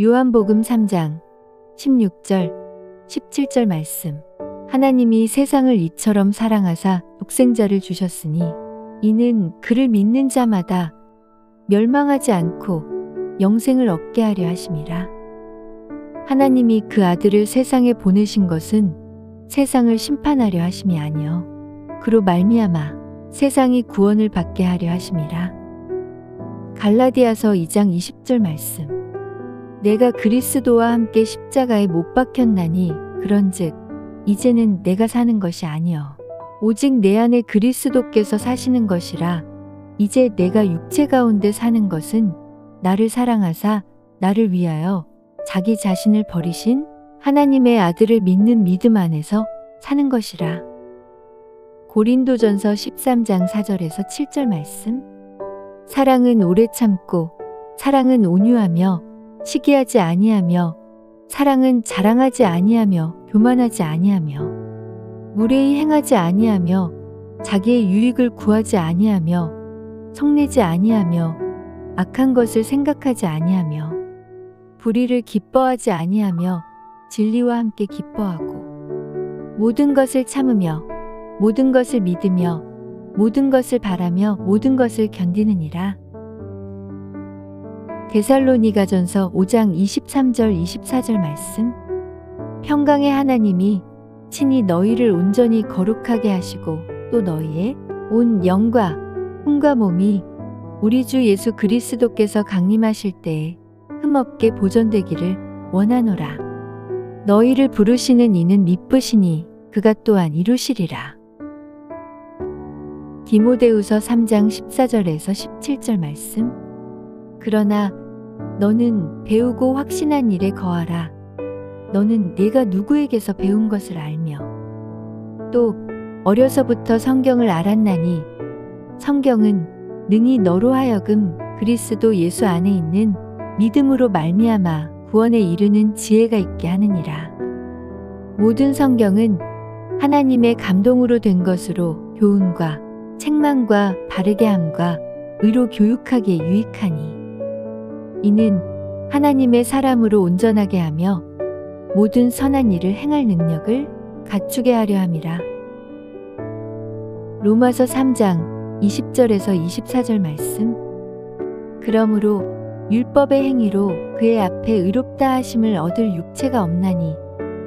요한복음 3장 16절, 17절 말씀. 하나님이 세상을 이처럼 사랑하사 독생자를 주셨으니 이는 그를 믿는 자마다 멸망하지 않고 영생을 얻게 하려 하심이라. 하나님이 그 아들을 세상에 보내신 것은 세상을 심판하려 하심이 아니요 그로 말미암아 세상이 구원을 받게 하려 하심이라. 갈라디아서 2장 20절 말씀. 내가 그리스도와 함께 십자가에 못 박혔나니 그런즉 이제는 내가 사는 것이 아니요 오직 내 안에 그리스도께서 사시는 것이라. 이제 내가 육체 가운데 사는 것은 나를 사랑하사 나를 위하여 자기 자신을 버리신 하나님의 아들을 믿는 믿음 안에서 사는 것이라. 고린도전서 13장 4절에서 7절 말씀. 사랑은 오래 참고 사랑은 온유하며 시기하지 아니하며 사랑은 자랑하지 아니하며 교만하지 아니하며 무례히 행하지 아니하며 자기의 유익을 구하지 아니하며 성내지 아니하며 악한 것을 생각하지 아니하며 불의를 기뻐하지 아니하며 진리와 함께 기뻐하고 모든 것을 참으며 모든 것을 믿으며 모든 것을 바라며 모든 것을 견디느니라. 데살로니가전서 5장 23절 24절 말씀. 평강의 하나님이 친히 너희를 온전히 거룩하게 하시고 또 너희의 온 영과 혼과 몸이 우리 주 예수 그리스도께서 강림하실 때에 흠없게 보존되기를 원하노라. 너희를 부르시는 이는 미쁘시니 그가 또한 이루시리라. 디모데후서 3장 14절에서 17절 말씀. 그러나 너는 배우고 확신한 일에 거하라. 너는 내가 누구에게서 배운 것을 알며 또 어려서부터 성경을 알았나니 성경은 능히 너로 하여금 그리스도 예수 안에 있는 믿음으로 말미암아 구원에 이르는 지혜가 있게 하느니라. 모든 성경은 하나님의 감동으로 된 것으로 교훈과 책망과 바르게 함과 의로 교육하기에 유익하니 이는 하나님의 사람으로 온전하게 하며 모든 선한 일을 행할 능력을 갖추게 하려 함이라. 로마서 3장 20절에서 24절 말씀. 그러므로 율법의 행위로 그의 앞에 의롭다 하심을 얻을 육체가 없나니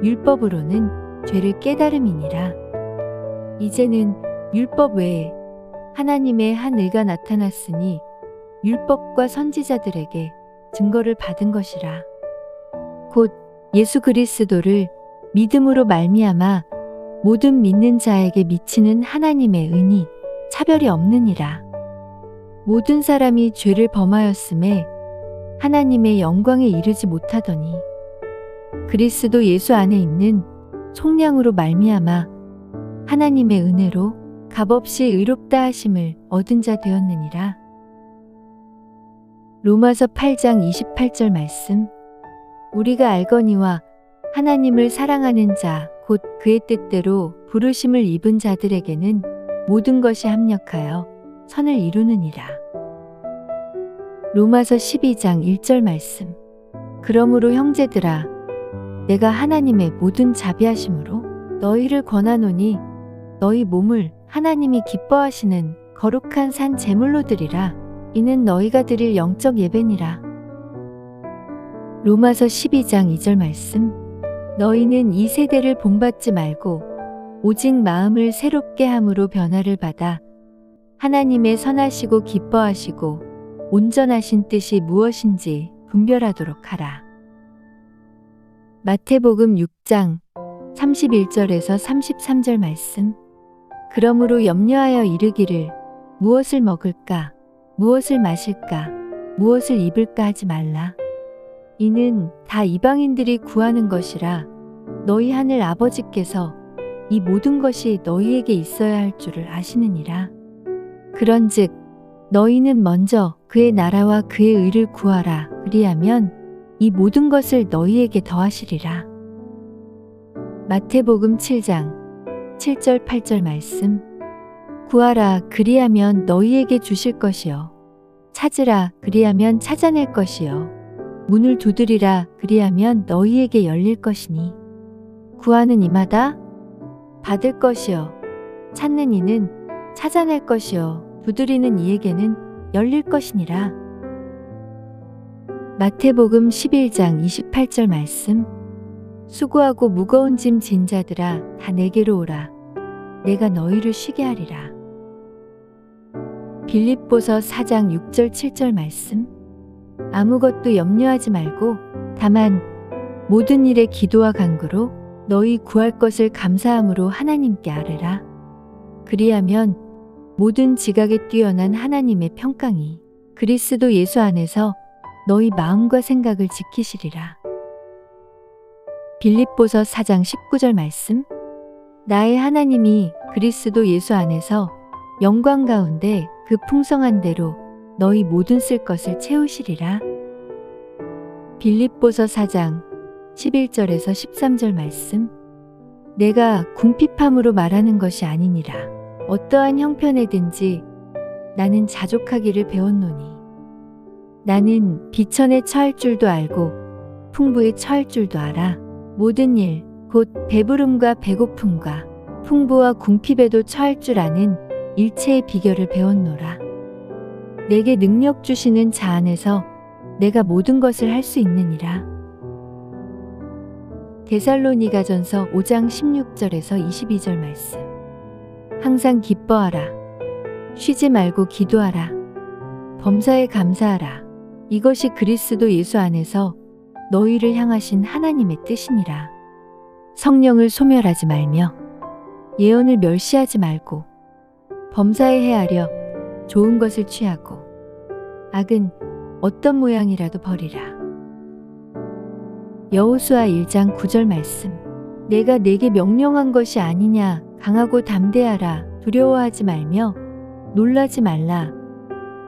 율법으로는 죄를 깨달음이니라. 이제는 율법 외에 하나님의 한 의가 나타났으니 율법과 선지자들에게 증거를 받은 것이라. 곧 예수 그리스도를 믿음으로 말미암아 모든 믿는 자에게 미치는 하나님의 은이 차별이 없느니라. 모든 사람이 죄를 범하였음에 하나님의 영광에 이르지 못하더니 그리스도 예수 안에 있는 속량으로 말미암아 하나님의 은혜로 값없이 의롭다 하심을 얻은 자 되었느니라. 로마서 8장 28절 말씀. 우리가 알거니와 하나님을 사랑하는 자 곧 그의 뜻대로 부르심을 입은 자들에게는 모든 것이 합력하여 선을 이루느니라. 로마서 12장 1절 말씀. 그러므로 형제들아 내가 하나님의 모든 자비하심으로 너희를 권하노니 너희 몸을 하나님이 기뻐하시는 거룩한 산 제물로 드리라. 이는 너희가 드릴 영적 예배니라. 로마서 12장 2절 말씀. 너희는 이 세대를 본받지 말고 오직 마음을 새롭게 함으로 변화를 받아 하나님의 선하시고 기뻐하시고 온전하신 뜻이 무엇인지 분별하도록 하라. 마태복음 6장 31절에서 33절 말씀. 그러므로 염려하여 이르기를 무엇을 먹을까 무엇을 마실까 무엇을 입을까 하지 말라. 이는 다 이방인들이 구하는 것이라. 너희 하늘 아버지께서 이 모든 것이 너희에게 있어야 할 줄을 아시느니라. 그런즉 너희는 먼저 그의 나라와 그의 의를 구하라. 그리하면 이 모든 것을 너희에게 더하시리라. 마태복음 7장 7절 8절 말씀. 구하라 그리하면 너희에게 주실 것이요 찾으라 그리하면 찾아낼 것이요 문을 두드리라. 그리하면 너희에게 열릴 것이니 구하는 이마다 받을 것이요 찾는 이는 찾아낼 것이요 두드리는 이에게는 열릴 것이니라. 마태복음 11장 28절 말씀. 수고하고 무거운 짐 진 자들아 다 내게로 오라. 내가 너희를 쉬게 하리라. 빌립보서 4장 6절 7절 말씀. 아무것도 염려하지 말고 다만 모든 일에 기도와 간구로 너희 구할 것을 감사함으로 하나님께 아뢰라. 그리하면 모든 지각에 뛰어난 하나님의 평강이 그리스도 예수 안에서 너희 마음과 생각을 지키시리라. 빌립보서 4장 19절 말씀. 나의 하나님이 그리스도 예수 안에서 영광 가운데 그 풍성한 대로 너희 모든 쓸 것을 채우시리라. 빌립보서 4장 11절에서 13절 말씀. 내가 궁핍함으로 말하는 것이 아니니라. 어떠한 형편에든지 나는 자족하기를 배웠노니 나는 비천에 처할 줄도 알고 풍부에 처할 줄도 알아. 모든 일 곧 배부름과 배고픔과 풍부와 궁핍에도 처할 줄 아는 일체의 비결을 배웠노라. 내게 능력 주시는 자 안에서 내가 모든 것을 할 수 있느니라. 데살로니가전서 5장 16절에서 22절 말씀. 항상 기뻐하라. 쉬지 말고 기도하라. 범사에 감사하라. 이것이 그리스도 예수 안에서 너희를 향하신 하나님의 뜻이니라. 성령을 소멸하지 말며 예언을 멸시하지 말고 범사에 헤아려 좋은 것을 취하고 악은 어떤 모양이라도 버리라. 여호수아 1장 9절 말씀. 내가 네게 명령한 것이 아니냐. 강하고 담대하라. 두려워하지 말며 놀라지 말라.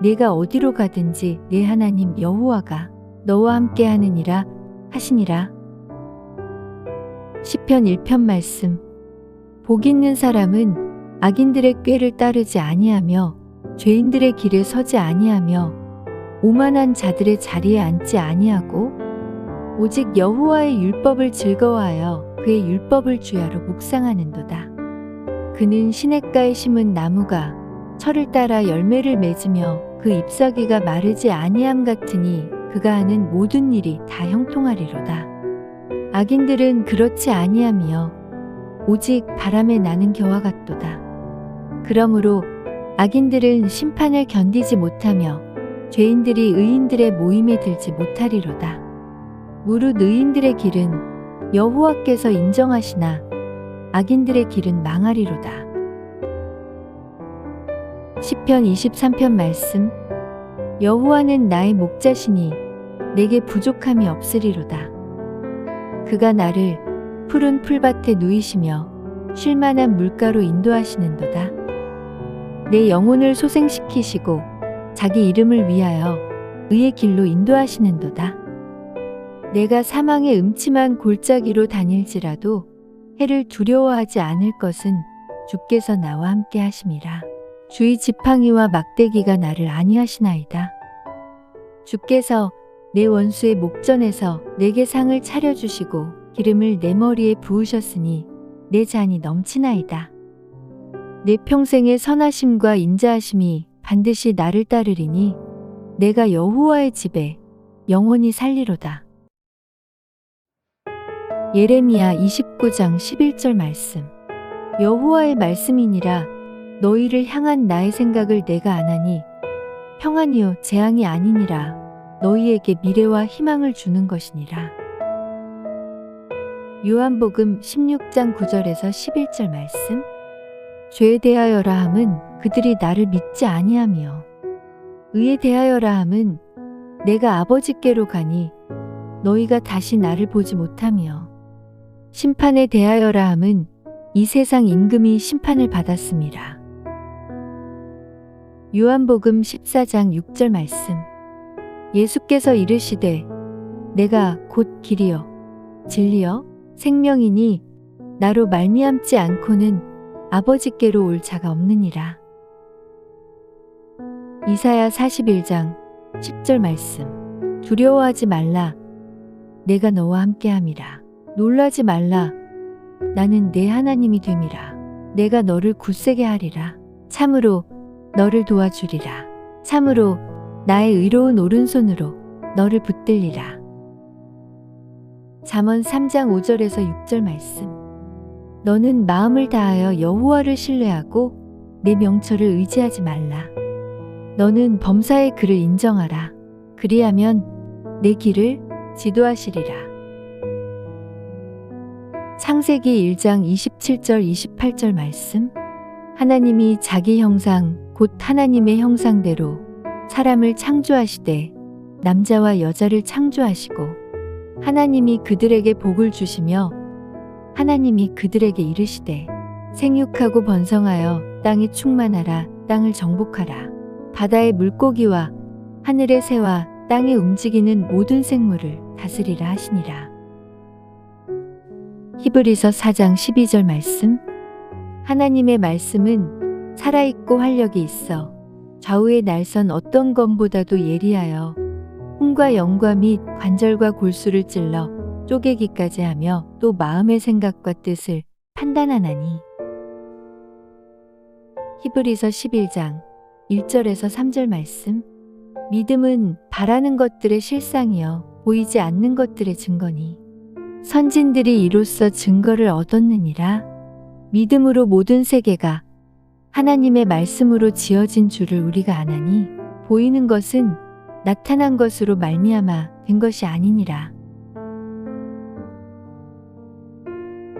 네가 어디로 가든지 네 하나님 여호와가 너와 함께 하느니라 하시니라. 시편 1편 말씀. 복 있는 사람은 악인들의 꾀를 따르지 아니하며 죄인들의 길에 서지 아니하며 오만한 자들의 자리에 앉지 아니하고 오직 여호와의 율법을 즐거워하여 그의 율법을 주야로 묵상하는도다. 그는 시냇가에 심은 나무가 철을 따라 열매를 맺으며 그 잎사귀가 마르지 아니함 같으니 그가 하는 모든 일이 다 형통하리로다. 악인들은 그렇지 아니하며 오직 바람에 나는 겨와 같도다. 그러므로 악인들은 심판을 견디지 못하며 죄인들이 의인들의 모임에 들지 못하리로다. 무릇 의인들의 길은 여호와께서 인정하시나 악인들의 길은 망하리로다. 시편 23편 말씀. 여호와는 나의 목자시니 내게 부족함이 없으리로다. 그가 나를 푸른 풀밭에 누이시며 쉴만한 물가로 인도하시는도다. 내 영혼을 소생시키시고 자기 이름을 위하여 의의 길로 인도하시는도다. 내가 사망의 음침한 골짜기로 다닐지라도 해를 두려워하지 않을 것은 주께서 나와 함께 하심이라. 주의 지팡이와 막대기가 나를 안위하시나이다. 주께서 내 원수의 목전에서 내게 상을 차려주시고 기름을 내 머리에 부으셨으니 내 잔이 넘치나이다. 내 평생의 선하심과 인자하심이 반드시 나를 따르리니 내가 여호와의 집에 영원히 살리로다. 예레미야 29장 11절 말씀. 여호와의 말씀이니라. 너희를 향한 나의 생각을 내가 아나니 평안이요 재앙이 아니니라. 너희에게 미래와 희망을 주는 것이니라. 요한복음 16장 9절에서 11절 말씀. 죄에 대하여라 함은 그들이 나를 믿지 아니하며 의에 대하여라 함은 내가 아버지께로 가니 너희가 다시 나를 보지 못하며 심판에 대하여라 함은 이 세상 임금이 심판을 받았습니다. 요한복음 14장 6절 말씀. 예수께서 이르시되 내가 곧 길이요 진리요 생명이니 나로 말미암지 않고는 아버지께로 올 자가 없느니라. 이사야 41장 10절 말씀. 두려워하지 말라. 내가 너와 함께함이라. 놀라지 말라. 나는 내 하나님이 됨이라. 내가 너를 굳세게 하리라. 참으로 너를 도와주리라. 참으로 나의 의로운 오른손으로 너를 붙들리라. 잠언 3장 5절에서 6절 말씀. 너는 마음을 다하여 여호와를 신뢰하고 내 명철을 의지하지 말라. 너는 범사의 그를 인정하라. 그리하면 내 길을 지도하시리라. 창세기 1장 27절 28절 말씀. 하나님이 자기 형상 곧 하나님의 형상대로 사람을 창조하시되 남자와 여자를 창조하시고 하나님이 그들에게 복을 주시며 하나님이 그들에게 이르시되 생육하고 번성하여 땅에 충만하라. 땅을 정복하라. 바다의 물고기와 하늘의 새와 땅에 움직이는 모든 생물을 다스리라 하시니라. 히브리서 4장 12절 말씀. 하나님의 말씀은 살아있고 활력이 있어 좌우의 날선 어떤 검보다도 예리하여 hum과 영과 및 관절과 골수를 찔러 쪼개기까지 하며 또 마음의 생각과 뜻을 판단하나니. 히브리서 11장 1절에서 3절 말씀. 믿음은 바라는 것들의 실상이요 보이지 않는 것들의 증거니 선진들이 이로써 증거를 얻었느니라. 믿음으로 모든 세계가 하나님의 말씀으로 지어진 줄을 우리가 아나니 보이는 것은 나타난 것으로 말미암아 된 것이 아니니라.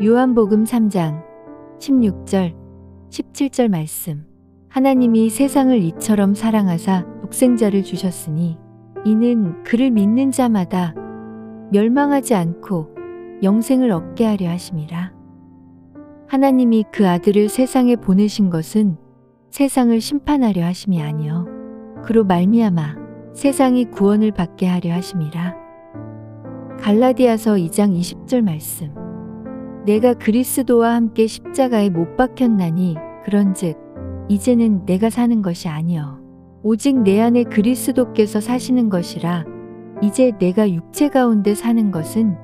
요한복음 3장 16절 17절 말씀. 하나님이 세상을 이처럼 사랑하사 독생자를 주셨으니 이는 그를 믿는 자마다 멸망하지 않고 영생을 얻게 하려 하심이라. 하나님이 그 아들을 세상에 보내신 것은 세상을 심판하려 하심이 아니요 그로 말미암아 세상이 구원을 받게 하려 하심이라. 갈라디아서 2장 20절 말씀. 내가 그리스도와 함께 십자가에 못 박혔나니 그런즉 이제는 내가 사는 것이 아니요 오직 내 안에 그리스도께서 사시는 것이라. 이제 내가 육체 가운데 사는 것은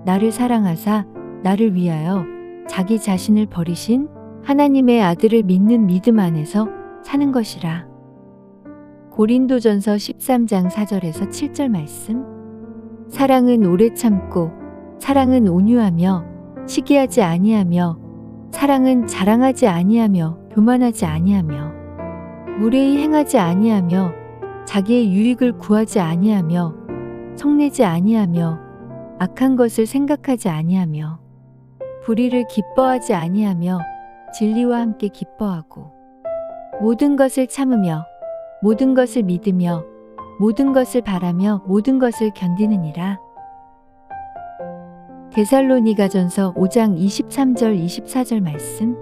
나를 사랑하사 나를 위하여 자기 자신을 버리신 하나님의 아들을 믿는 믿음 안에서 사는 것이라. 고린도전서 13장 4절에서 7절 말씀. 사랑은 오래 참고 사랑은 온유하며 시기하지 아니하며 사랑은 자랑하지 아니하며 교만하지 아니하며 무례히 행하지 아니하며 자기의 유익을 구하지 아니하며 성내지 아니하며 악한 것을 생각하지 아니하며 불의를 기뻐하지 아니하며 진리와 함께 기뻐하고 모든 것을 참으며 모든 것을 믿으며 모든 것을 바라며 모든 것을 견디느니라. 데살로니가전서 5장 23절 24절 말씀.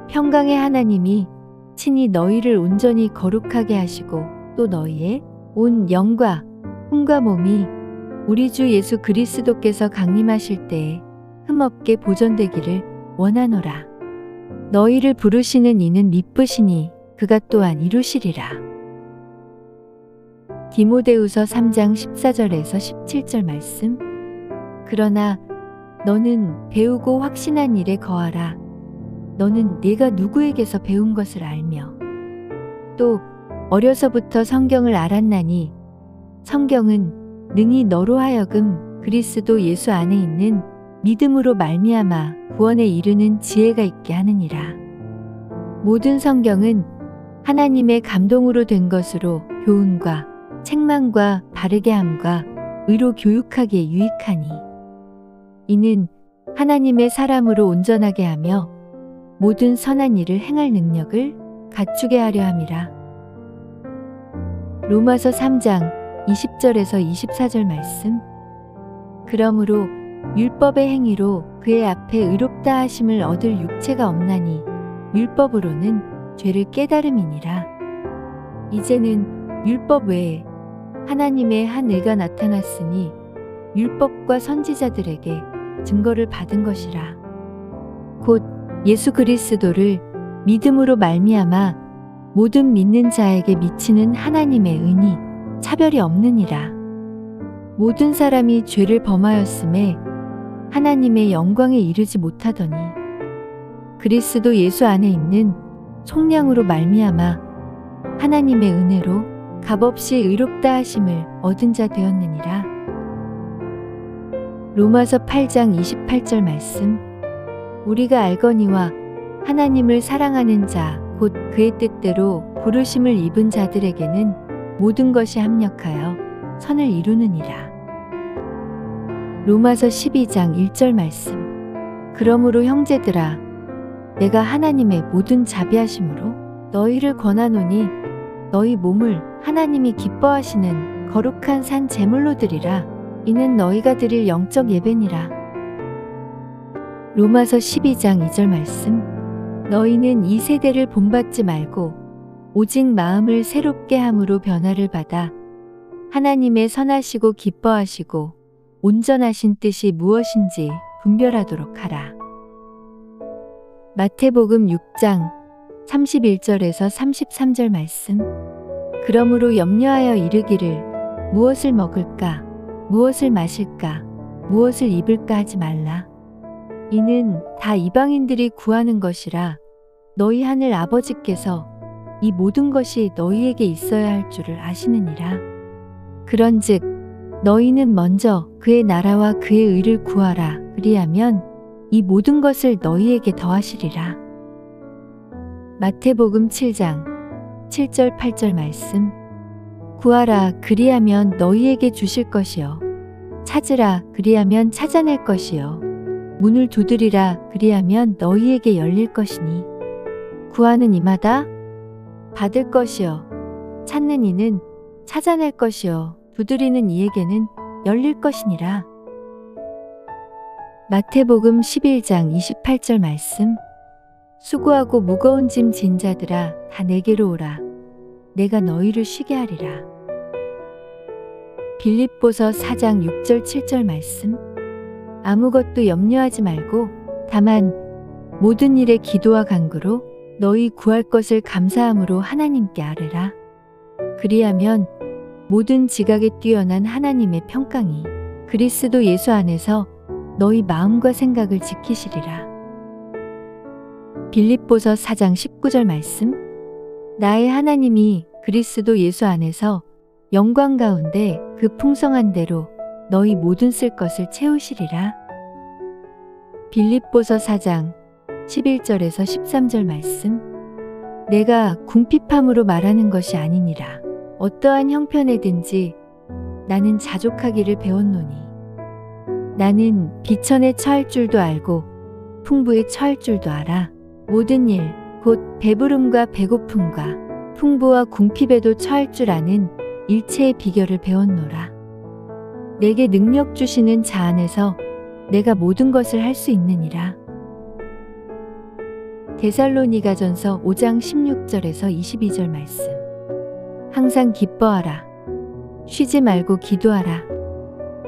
평강의 하나님이 친히 너희를 온전히 거룩하게 하시고 또 너희의 온 영과 hum과 몸이 우리 주 예수 그리스도께서 강림하실 때에 흠없게 보존되기를 원하노라. 너희를 부르시는 이는 미쁘시니 그가 또한 이루시리라. 디모데후서 3장 14절에서 17절 말씀. 그러나 너는 배우고 확신한 일에 거하라. 너는 네가 누구에게서 배운 것을 알며 또 어려서부터 성경을 알았나니 성경은 능히 너로 하여금 그리스도 예수 안에 있는 믿음으로 말미암아 구원에 이르는 지혜가 있게 하느니라. 모든 성경은 하나님의 감동으로 된 것으로 교훈과 책망과 바르게 함과 의로 교육하기에 유익하니 이는 하나님의 사람으로 온전하게 하며 모든 선한 일을 행할 능력을 갖추게 하려 함이라. 로마서 3장 20절에서 24절 말씀. 그러므로 율법의 행위로 그의 앞에 의롭다 하심을 얻을 육체가 없나니 율법으로는 죄를 깨달음이니라. 이제는 율법 외에 하나님의 한 의가 나타났으니 율법과 선지자들에게 증거를 받은 것이라. 곧 예수 그리스도를 믿음으로 말미암아 모든 믿는 자에게 미치는 하나님의 은이 차별이 없느니라. 모든 사람이 죄를 범하였음에 하나님의 영광에 이르지 못하더니 그리스도 예수 안에 있는 속량으로 말미암아 하나님의 은혜로 값없이 의롭다 하심을 얻은 자 되었느니라. 로마서 8장 28절 말씀. 우리가 알거니와 하나님을 사랑하는 자 곧 그의 뜻대로 부르심을 입은 자들에게는 모든 것이 합력하여 선을 이루느니라. 로마서 12장 1절 말씀. 그러므로 형제들아 내가 하나님의 모든 자비하심으로 너희를 권하노니 너희 몸을 하나님이 기뻐하시는 거룩한 산 제물로 드리라. 이는 너희가 드릴 영적 예배니라. 로마서 12장 2절 말씀. 너희는 이 세대를 본받지 말고 오직 마음을 새롭게 함으로 변화를 받아 하나님의 선하시고 기뻐하시고 온전하신 뜻이 무엇인지 분별하도록 하라. 마태복음 6장 31절에서 33절 말씀. 그러므로 염려하여 이르기를 무엇을 먹을까 무엇을 마실까 무엇을 입을까 하지 말라. 이는 다 이방인들이 구하는 것이라. 너희 하늘 아버지께서 이 모든 것이 너희에게 있어야 할 줄을 아시느니라. 그런즉 너희는 먼저 그의 나라와 그의 의를 구하라. 그리하면 이 모든 것을 너희에게 더하시리라. 마태복음 7장 7절 8절 말씀. 구하라 그리하면 너희에게 주실 것이요 찾으라 그리하면 찾아낼 것이요 문을 두드리라 그리하면 너희에게 열릴 것이니 구하는 이마다 받을 것이요 찾는 이는 찾아낼 것이요 두드리는 이에게는 열릴 것이니라. 마태복음 11장 28절 말씀. 수고하고 무거운 짐 진 자들아 다 내게로 오라. 내가 너희를 쉬게 하리라. 빌립보서 4장 6절 7절 말씀. 아무것도 염려하지 말고 다만 모든 일에 기도와 간구로 너희 구할 것을 감사함으로 하나님께 아뢰라. 그리하면 모든 지각에 뛰어난 하나님의 평강이 그리스도 예수 안에서 너희 마음과 생각을 지키시리라. 빌립보서 4장 19절 말씀. 나의 하나님이 그리스도 예수 안에서 영광 가운데 그 풍성한 대로 너희 모든 쓸 것을 채우시리라. 빌립보서 4장 11절에서 13절 말씀. 내가 궁핍함으로 말하는 것이 아니니라. 어떠한 형편에든지 나는 자족하기를 배웠노니 나는 비천에 처할 줄도 알고 풍부에 처할 줄도 알아. 모든 일 곧 배부름과 배고픔과 풍부와 궁핍에도 처할 줄 아는 일체의 비결을 배웠노라. 내게 능력 주시는 자 안에서 내가 모든 것을 할 수 있느니라. 데살로니가전서 5장 16절에서 22절 말씀. 항상 기뻐하라. 쉬지 말고 기도하라.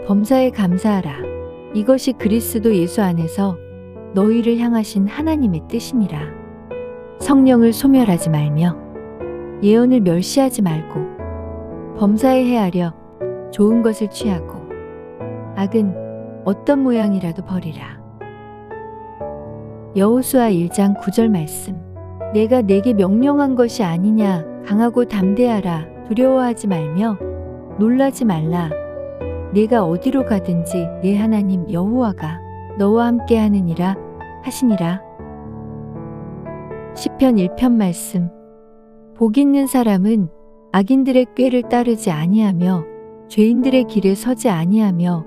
범사에 감사하라. 이것이 그리스도 예수 안에서 너희를 향하신 하나님의 뜻이니라. 성령을 소멸하지 말며 예언을 멸시하지 말고 범사에 헤아려 좋은 것을 취하고 악은 어떤 모양이라도 버리라. 여호수아 1장 9절 말씀. 내가 내게 명령한 것이 아니냐. 강하고 담대하라. 두려워하지 말며 놀라지 말라. 내가 어디로 가든지 내 하나님 여호와가 너와 함께 하느니라 하시니라. 시편 1편 말씀. 복 있는 사람은 악인들의 꾀를 따르지 아니하며 죄인들의 길에 서지 아니하며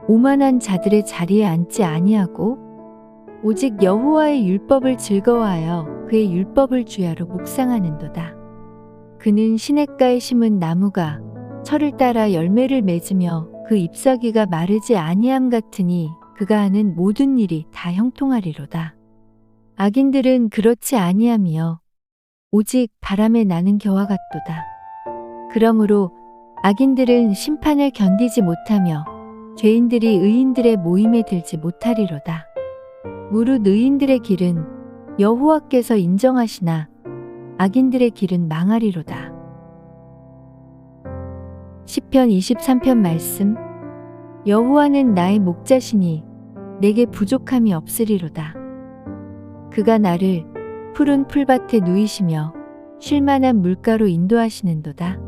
오만한 자들의 자리에 앉지 아니하고 오직 여호와의 율법을 즐거워하여 그의 율법을 주야로 묵상하는도다. 그는 시냇가에 심은 나무가 철을 따라 열매를 맺으며 그 잎사귀가 마르지 아니함 같으니 그가 하는 모든 일이 다 형통하리로다. 악인들은 그렇지 아니하며 오직 바람에 나는 겨와 같도다. 그러므로 악인들은 심판을 견디지 못하며 죄인들이 의인들의 모임에 들지 못하리로다. 무릇 의인들의 길은 여호와께서 인정하시나 악인들의 길은 망하리로다. 시편 23편 말씀. 여호와는 나의 목자시니 내게 부족함이 없으리로다. 그가 나를 푸른 풀밭에 누이시며 쉴만한 물가로 인도하시는도다.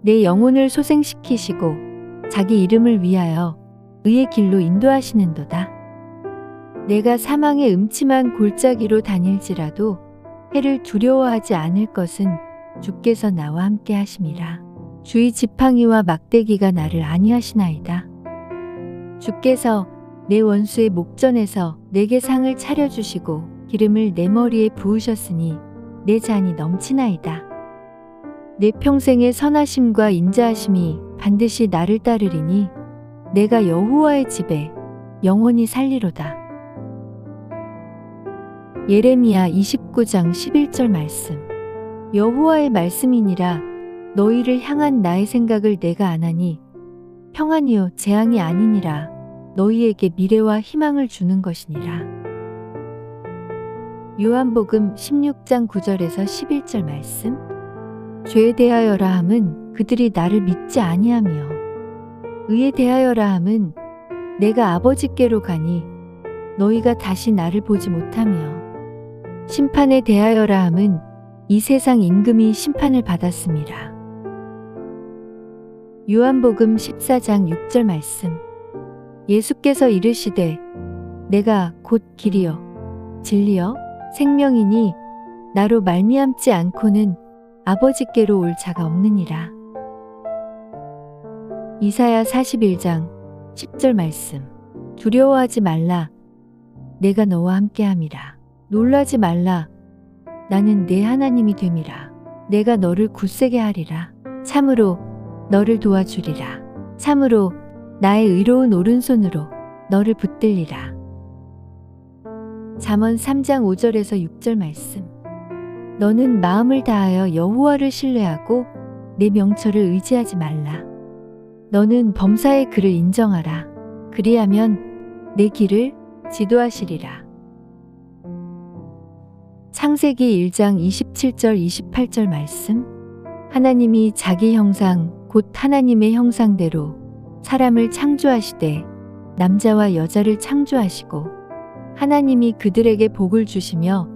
내 영혼을 소생시키시고 자기 이름을 위하여 의의 길로 인도하시는도다. 내가 사망의 음침한 골짜기로 다닐지라도 해를 두려워하지 않을 것은 주께서 나와 함께 하심이라. 주의 지팡이와 막대기가 나를 안위하시나이다. 주께서 내 원수의 목전에서 내게 상을 차려주시고 기름을 내 머리에 부으셨으니 내 잔이 넘치나이다. 내 평생의 선하심과 인자하심이 반드시 나를 따르리니 내가 여호와의 집에 영원히 살리로다. 예레미야 29장 11절 말씀. 여호와의 말씀이니라. 너희를 향한 나의 생각을 내가 아나니 평안이요 재앙이 아니니라. 너희에게 미래와 희망을 주는 것이니라. 요한복음 16장 9절에서 11절 말씀. 죄에 대하여라 함은 그들이 나를 믿지 아니하며 의에 대하여라 함은 내가 아버지께로 가니 너희가 다시 나를 보지 못하며 심판에 대하여라 함은 이 세상 임금이 심판을 받았음이라. 요한복음 14장 6절 말씀. 예수께서 이르시되 내가 곧 길이요 진리요 생명이니 나로 말미암지 않고는 아버지께로 올 자가 없느니라. 이사야 41장 10절 말씀. 두려워하지 말라. 내가 너와 함께함이라. 놀라지 말라. 나는 내 하나님이 됨이라. 내가 너를 굳세게 하리라. 참으로 너를 도와주리라. 참으로 나의 의로운 오른손으로 너를 붙들리라. 잠언 3장 5절에서 6절 말씀. 너는 마음을 다하여 여호와를 신뢰하고 내 명철을 의지하지 말라. 너는 범사의 그를 인정하라. 그리하면 내 길을 지도하시리라. 창세기 1장 27절 28절 말씀. 하나님이 자기 형상 곧 하나님의 형상대로 사람을 창조하시되 남자와 여자를 창조하시고 하나님이 그들에게 복을 주시며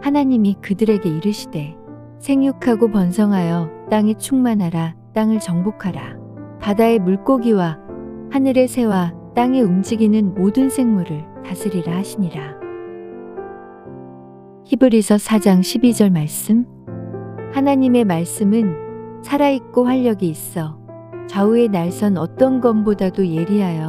하나님이 그들에게 이르시되 생육하고 번성하여 땅에 충만하라. 땅을 정복하라. 바다의 물고기와 하늘의 새와 땅에 움직이는 모든 생물을 다스리라 하시니라. 히브리서 4장 12절 말씀. 하나님의 말씀은 살아있고 활력이 있어 좌우의 날선 어떤 검보다도 예리하여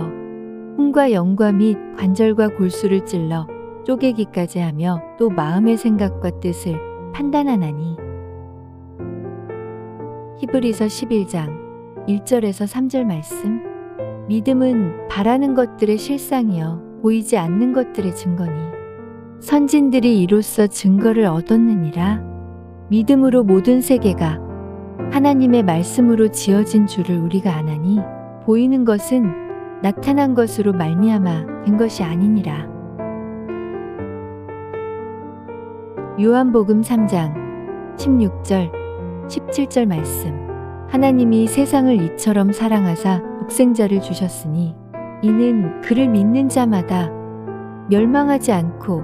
hum과 영과 및 관절과 골수를 찔러 쪼개기까지 하며 또 마음의 생각과 뜻을 판단하나니. 히브리서 11장 1절에서 3절 말씀. 믿음은 바라는 것들의 실상이요 보이지 않는 것들의 증거니 선진들이 이로써 증거를 얻었느니라. 믿음으로 모든 세계가 하나님의 말씀으로 지어진 줄을 우리가 아나니 보이는 것은 나타난 것으로 말미암아 된 것이 아니니라. 요한복음 3장 16절 17절 말씀. 하나님이 세상을 이처럼 사랑하사 독생자를 주셨으니 이는 그를 믿는 자마다 멸망하지 않고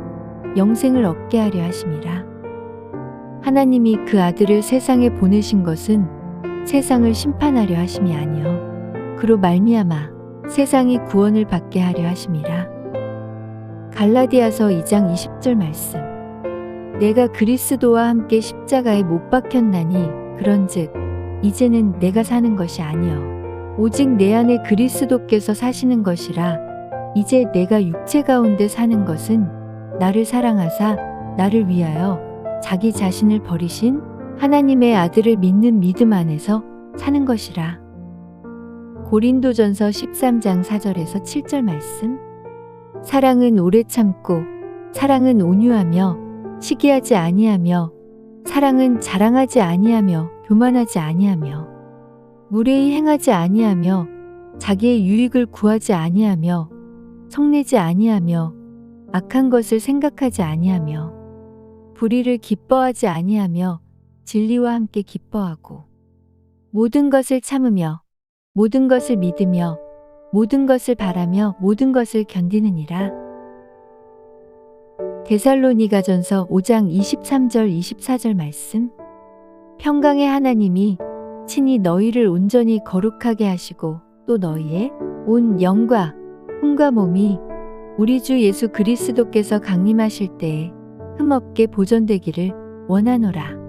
영생을 얻게 하려 하심이라. 하나님이 그 아들을 세상에 보내신 것은 세상을 심판하려 하심이 아니요 그로 말미암아 세상이 구원을 받게 하려 하심이라. 갈라디아서 2장 20절 말씀. 내가 그리스도와 함께 십자가에 못 박혔나니 그런즉 이제는 내가 사는 것이 아니요 오직 내 안에 그리스도께서 사시는 것이라. 이제 내가 육체 가운데 사는 것은 나를 사랑하사 나를 위하여 자기 자신을 버리신 하나님의 아들을 믿는 믿음 안에서 사는 것이라. 고린도전서 13장 4절에서 7절 말씀. 사랑은 오래 참고 사랑은 온유하며 시기하지 아니하며 사랑은 자랑하지 아니하며 교만하지 아니하며 무례히 행하지 아니하며 자기의 유익을 구하지 아니하며 성내지 아니하며 악한 것을 생각하지 아니하며 불의를 기뻐하지 아니하며 진리와 함께 기뻐하고 모든 것을 참으며 모든 것을 믿으며 모든 것을 바라며 모든 것을 견디느니라. 데살로니가전서 5장 23절 24절 말씀. 평강의 하나님이 친히 너희를 온전히 거룩하게 하시고 또 너희의 온 영과 혼과 몸이 우리 주 예수 그리스도께서 강림하실 때에 흠없게 보존되기를 원하노라.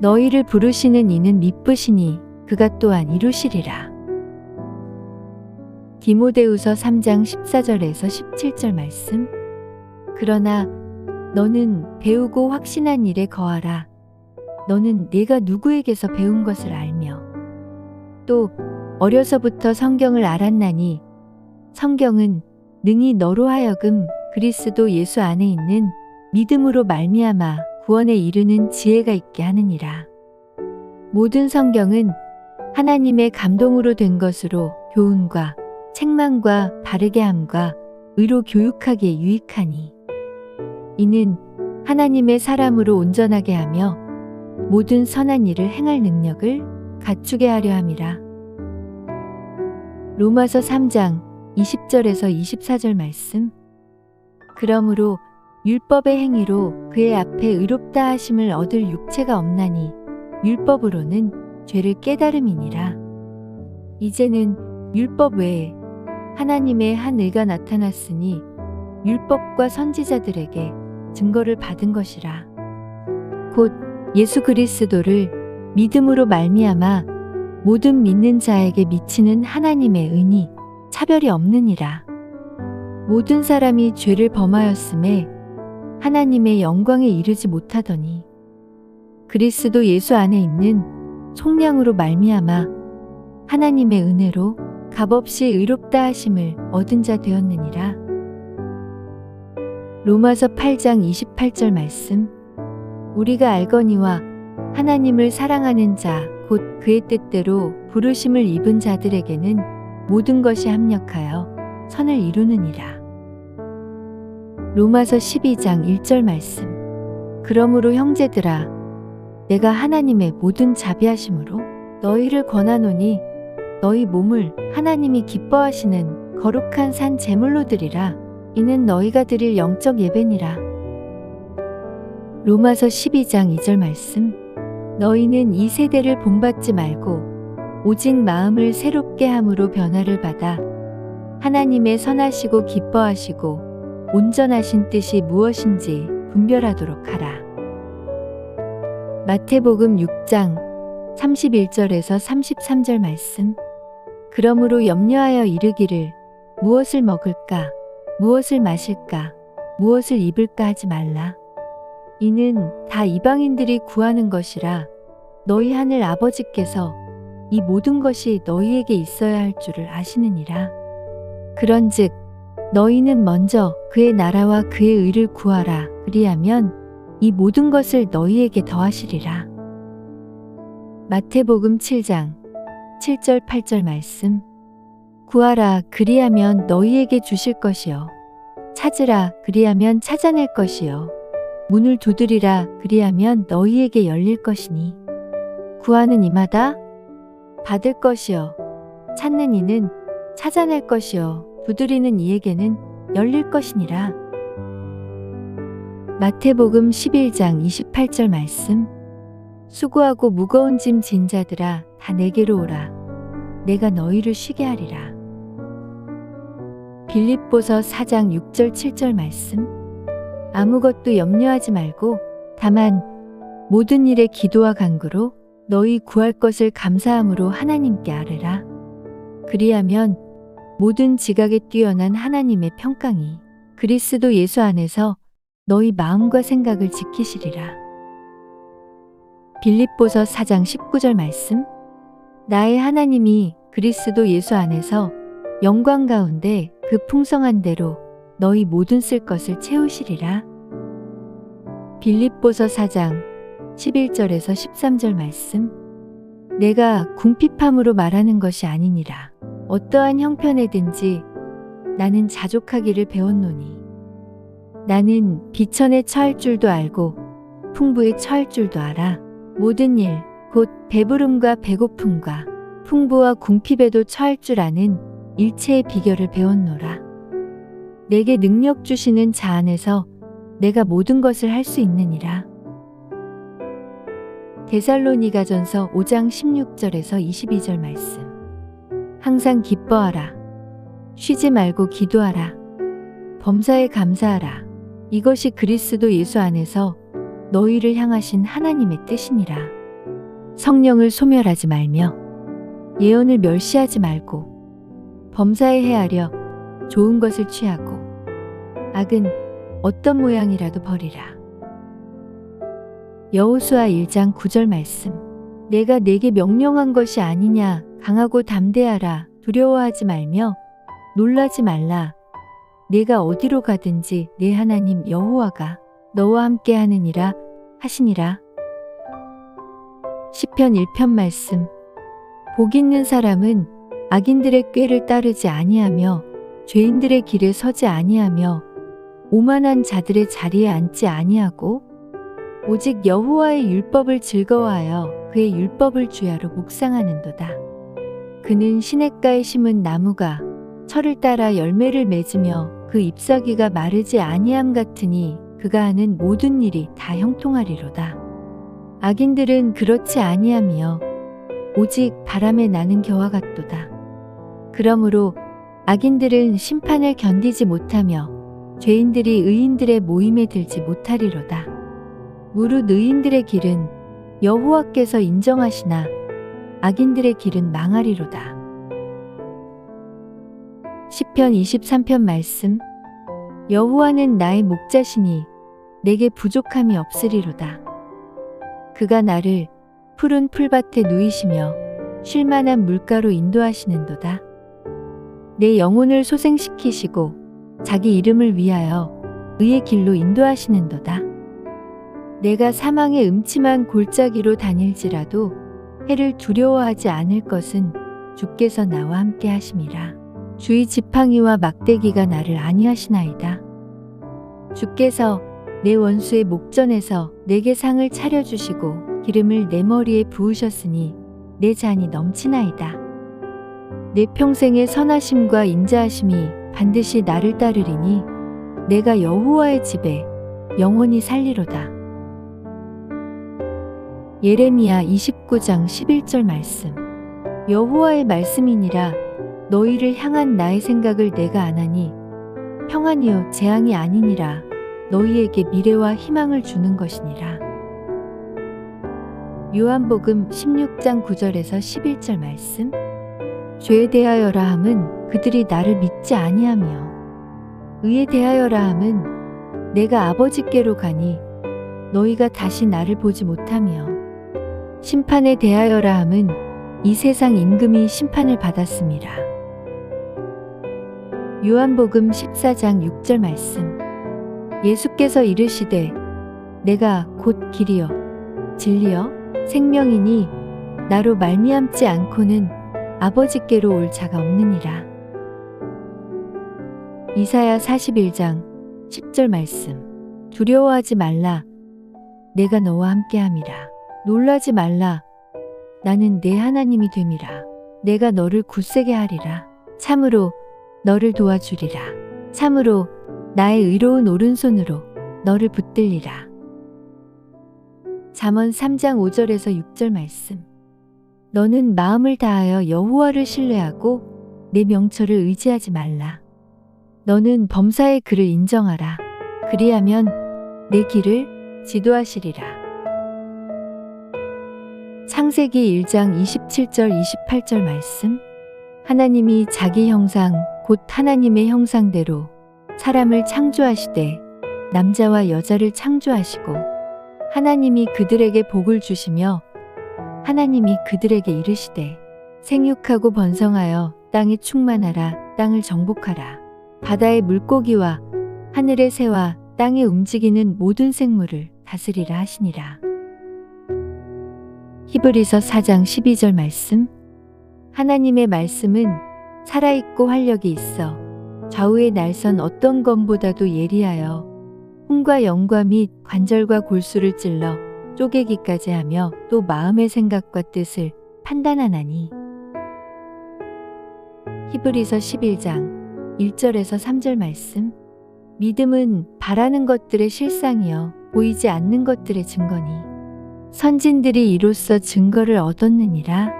너희를 부르시는 이는 미쁘시니 그가 또한 이루시리라. 디모데후서 3장 14절에서 17절 말씀. 그러나 너는 배우고 확신한 일에 거하라. 너는 내가 누구에게서 배운 것을 알며 또 어려서부터 성경을 알았나니 성경은 능히 너로 하여금 그리스도 예수 안에 있는 믿음으로 말미암아 구원에 이르는 지혜가 있게 하느니라. 모든 성경은 하나님의 감동으로 된 것으로 교훈과 책망과 바르게 함과 의로 교육하기에 유익하니 이는 하나님의 사람으로 온전하게 하며 모든 선한 일을 행할 능력을 갖추게 하려 함이라. 로마서 3장 20절에서 24절 말씀. 그러므로 율법의 행위로 그의 앞에 의롭다 하심을 얻을 육체가 없나니 율법으로는 죄를 깨달음이니라. 이제는 율법 외에 하나님의 한 의가 나타났으니 율법과 선지자들에게 증거를 받은 것이라. 곧 예수 그리스도를 믿음으로 말미암아 모든 믿는 자에게 미치는 하나님의 은이 차별이 없느니라. 모든 사람이 죄를 범하였음에 하나님의 영광에 이르지 못하더니 그리스도 예수 안에 있는 속량으로 말미암아 하나님의 은혜로 값없이 의롭다 하심을 얻은 자 되었느니라. 로마서 8장 28절 말씀. 우리가 알거니와 하나님을 사랑하는 자 곧 그의 뜻대로 부르심을 입은 자들에게는 모든 것이 합력하여 선을 이루느니라. 로마서 12장 1절 말씀. 그러므로 형제들아 내가 하나님의 모든 자비하심으로 너희를 권하노니 너희 몸을 하나님이 기뻐하시는 거룩한 산 제물로 드리라. 이는 너희가 드릴 영적 예배니라. 로마서 12장 2절 말씀. 너희는 이 세대를 본받지 말고 오직 마음을 새롭게 함으로 변화를 받아 하나님의 선하시고 기뻐하시고 온전하신 뜻이 무엇인지 분별하도록 하라. 마태복음 6장 31절에서 33절 말씀. 그러므로 염려하여 이르기를 무엇을 먹을까 무엇을 마실까 무엇을 입을까 하지 말라. 이는 다 이방인들이 구하는 것이라. 너희 하늘 아버지께서 이 모든 것이 너희에게 있어야 할 줄을 아시느니라. 그런즉 너희는 먼저 그의 나라와 그의 의를 구하라. 그리하면 이 모든 것을 너희에게 더하시리라. 마태복음 7장 7절 8절 말씀. 구하라 그리하면 너희에게 주실 것이요 찾으라 그리하면 찾아낼 것이요 문을 두드리라 그리하면 너희에게 열릴 것이니 구하는 이마다 받을 것이요 찾는 이는 찾아낼 것이요 두드리는 이에게는 열릴 것이니라. 마태복음 11장 28절 말씀. 수고하고 무거운 짐 진 자들아 다 내게로 오라. 내가 너희를 쉬게 하리라. 빌립보서 4장 6절 7절 말씀. 아무것도 염려하지 말고 다만 모든 일에 기도와 간구로 너희 구할 것을 감사함으로 하나님께 아뢰라. 그리하면 모든 지각에 뛰어난 하나님의 평강이 그리스도 예수 안에서 너희 마음과 생각을 지키시리라. 빌립보서 4장 19절 말씀. 나의 하나님이 그리스도 예수 안에서 영광 가운데 그 풍성한 대로 너희 모든 쓸 것을 채우시리라. 빌립보서 4장 11절에서 13절 말씀. 내가 궁핍함으로 말하는 것이 아니니라. 어떠한 형편에든지 나는 자족하기를 배웠노니 나는 비천에 처할 줄도 알고 풍부에 처할 줄도 알아. 모든 일 곧 배부름과 배고픔과 풍부와 궁핍에도 처할 줄 아는 일체의 비결을 배웠노라. 내게 능력 주시는 자 안에서 내가 모든 것을 할 수 있느니라. 데살로니가전서 5장 16절에서 22절 말씀. 항상 기뻐하라. 쉬지 말고 기도하라. 범사에 감사하라. 이것이 그리스도 예수 안에서 너희를 향하신 하나님의 뜻이니라. 성령을 소멸하지 말며 예언을 멸시하지 말고 범사에 헤아려 좋은 것을 취하고 악은 어떤 모양이라도 버리라. 여호수아 1장 9절 말씀. 내가 내게 명령한 것이 아니냐. 강하고 담대하라. 두려워하지 말며 놀라지 말라. 내가 어디로 가든지 내 하나님 여호와가 너와 함께 하느니라 하시니라. 시편 1편 말씀. 복 있는 사람은 악인들의 꾀를 따르지 아니하며 죄인들의 길에 서지 아니하며 오만한 자들의 자리에 앉지 아니하고 오직 여호와의 율법을 즐거워하여 그의 율법을 주야로 묵상하는도다. 그는 시냇가에 심은 나무가 철을 따라 열매를 맺으며 그 잎사귀가 마르지 아니함 같으니 그가 하는 모든 일이 다 형통하리로다. 악인들은 그렇지 아니하며 오직 바람에 나는 겨와 같도다. 그러므로 악인들은 심판을 견디지 못하며 죄인들이 의인들의 모임에 들지 못하리로다. 무릇 의인들의 길은 여호와께서 인정하시나 악인들의 길은 망하리로다. 시편 23편 말씀. 여호와는 나의 목자시니 내게 부족함이 없으리로다. 그가 나를 푸른 풀밭에 누이시며 쉴만한 물가로 인도하시는도다. 내 영혼을 소생시키시고 자기 이름을 위하여 의의 길로 인도하시는도다. 내가 사망의 음침한 골짜기로 다닐지라도 해를 두려워하지 않을 것은 주께서 나와 함께 하심이라. 주의 지팡이와 막대기가 나를 안위하시나이다. 주께서 내 원수의 목전에서 내게 상을 차려주시고 기름을 내 머리에 부으셨으니 내 잔이 넘치나이다. 내 평생의 선하심과 인자하심이 반드시 나를 따르리니 내가 여호와의 집에 영원히 살리로다. 예레미야 29장 11절 말씀. 여호와의 말씀이니라. 너희를 향한 나의 생각을 내가 아나니 평안이요 재앙이 아니니라. 너희에게 미래와 희망을 주는 것이니라. 요한복음 16장 9절에서 11절 말씀. 죄에 대하여라 함은 그들이 나를 믿지 아니하며 의에 대하여라 함은 내가 아버지께로 가니 너희가 다시 나를 보지 못하며 심판에 대하여라 함은 이 세상 임금이 심판을 받았음이라. 요한복음 14장 6절 말씀. 예수께서 이르시되 내가 곧 길이요 진리요 생명이니 나로 말미암지 않고는 아버지께로 올 자가 없느니라. 이사야 41장 10절 말씀. 두려워하지 말라. 내가 너와 함께함이라. 놀라지 말라. 나는 내 하나님이 됨이라. 내가 너를 굳세게 하리라. 참으로 너를 도와주리라. 참으로 나의 의로운 오른손으로 너를 붙들리라. 잠언 3장 5절에서 6절 말씀. 너는 마음을 다하여 여호와를 신뢰하고 내 명철을 의지하지 말라. 너는 범사의 그를 인정하라. 그리하면 내 길을 지도하시리라. 창세기 1장 27절 28절 말씀. 하나님이 자기 형상 곧 하나님의 형상대로 사람을 창조하시되 남자와 여자를 창조하시고 하나님이 그들에게 복을 주시며 하나님이 그들에게 이르시되 생육하고 번성하여 땅에 충만하라. 땅을 정복하라. 바다의 물고기와 하늘의 새와 땅에 움직이는 모든 생물을 다스리라 하시니라. 히브리서 4장 12절 말씀. 하나님의 말씀은 살아있고 활력이 있어 좌우의 날선 어떤 검보다도 예리하여 혼과 영과 및 관절과 골수를 찔러 쪼개기까지 하며 또 마음의 생각과 뜻을 판단하나니. 히브리서 11장 1절에서 3절 말씀. 믿음은 바라는 것들의 실상이요 보이지 않는 것들의 증거니 선진들이 이로써 증거를 얻었느니라.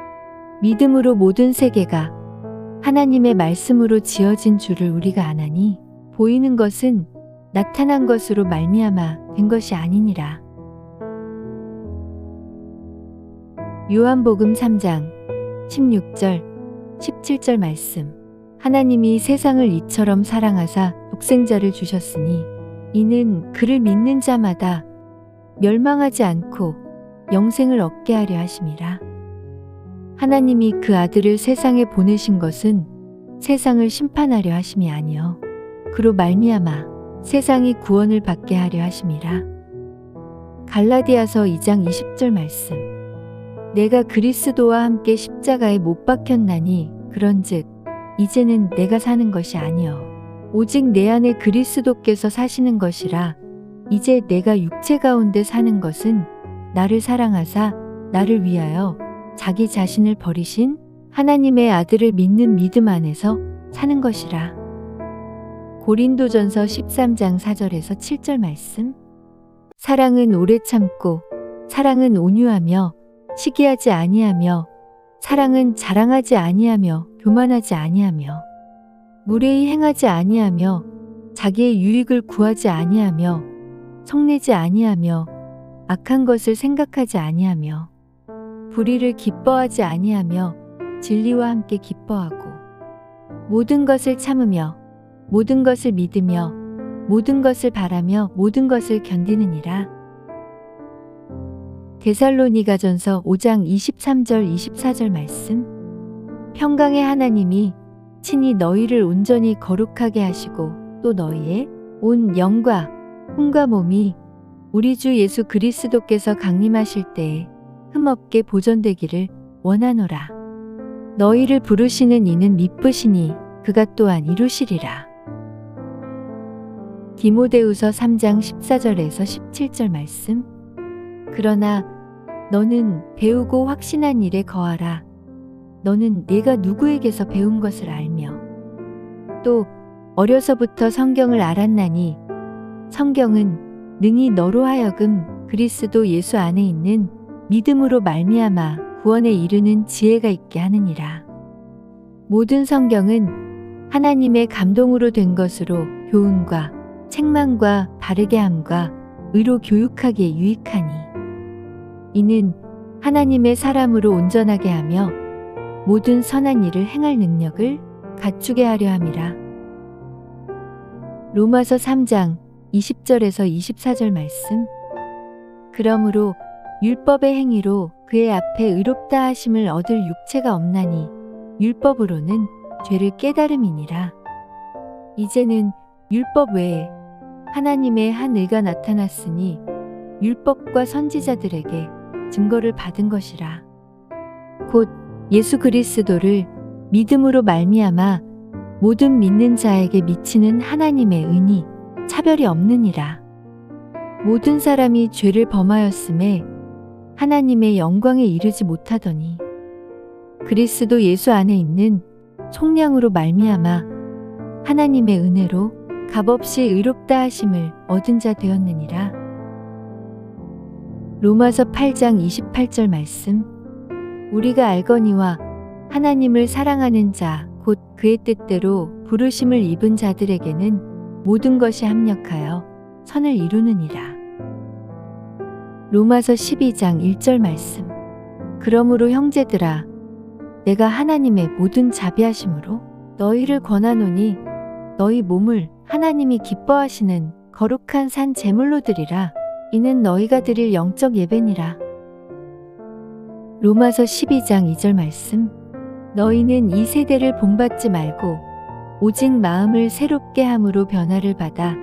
믿음으로 모든 세계가 하나님의 말씀으로 지어진 줄을 우리가 아나니 보이는 것은 나타난 것으로 말미암아 된 것이 아니니라. 요한복음 3장 16절 17절 말씀. 하나님이 세상을 이처럼 사랑하사 독생자를 주셨으니 이는 그를 믿는 자마다 멸망하지 않고 영생을 얻게 하려 하심이라. 하나님이 그 아들을 세상에 보내신 것은 세상을 심판하려 하심이 아니요 그로 말미암아 세상이 구원을 받게 하려 하심이라. 갈라디아서 2장 20절 말씀. 내가 그리스도와 함께 십자가에 못 박혔나니 그런즉 이제는 내가 사는 것이 아니요 오직 내 안에 그리스도께서 사시는 것이라. 이제 내가 육체 가운데 사는 것은 나를 사랑하사 나를 위하여 자기 자신을 버리신 하나님의 아들을 믿는 믿음 안에서 사는 것이라. 고린도전서 13장 4절에서 7절 말씀. 사랑은 오래 참고 사랑은 온유하며 시기하지 아니하며 사랑은 자랑하지 아니하며 교만하지 아니하며 무례히 행하지 아니하며 자기의 유익을 구하지 아니하며 성내지 아니하며 악한 것을 생각하지 아니하며 불의를 기뻐하지 아니하며 진리와 함께 기뻐하고 모든 것을 참으며 모든 것을 믿으며 모든 것을 바라며 모든 것을 견디느니라. 데살로니가전서 5장 23절 24절 말씀. 평강의 하나님이 친히 너희를 온전히 거룩하게 하시고 또 너희의 온 영과 혼과 몸이 우리 주 예수 그리스도께서 강림하실 때에 흠없게 보존되기를 원하노라. 너희를 부르시는 이는 미쁘시니 그가 또한 이루시리라. 디모데후서 3장 14절에서 17절 말씀. 그러나 너는 배우고 확신한 일에 거하라. 너는 내가 누구에게서 배운 것을 알며 또 어려서부터 성경을 알았나니 성경은 능히 너로 하여금 그리스도 예수 안에 있는 믿음으로 말미암아 구원에 이르는 지혜가 있게 하느니라. 모든 성경은 하나님의 감동으로 된 것으로 교훈과 책망과 바르게 함과 의로 교육하기에 유익하니 이는 하나님의 사람으로 온전하게 하며 모든 선한 일을 행할 능력을 갖추게 하려 함이라. 로마서 3장 20절에서 24절 말씀. 그러므로 율법의 행위로 그의 앞에 의롭다 하심을 얻을 육체가 없나니 율법으로는 죄를 깨달음이니라. 이제는 율법 외에 하나님의 한 의가 나타났으니 율법과 선지자들에게 증거를 받은 것이라. 곧 예수 그리스도를 믿음으로 말미암아 모든 믿는 자에게 미치는 하나님의 은이 차별이 없느니라. 모든 사람이 죄를 범하였음에 하나님의 영광에 이르지 못하더니 그리스도 예수 안에 있는 속량으로 말미암아 하나님의 은혜로 값없이 의롭다 하심을 얻은 자 되었느니라. 로마서 8장 28절 말씀. 우리가 알거니와 하나님을 사랑하는 자 곧 그의 뜻대로 부르심을 입은 자들에게는 모든 것이 합력하여 선을 이루느니라. 로마서 12장 1절 말씀. 그러므로 형제들아 내가 하나님의 모든 자비하심으로 너희를 권하노니 너희 몸을 하나님이 기뻐하시는 거룩한 산 제물로 드리라. 이는 너희가 드릴 영적 예배니라. 로마서 12장 2절 말씀. 너희는 이 세대를 본받지 말고 오직 마음을 새롭게 함으로 변화를 받아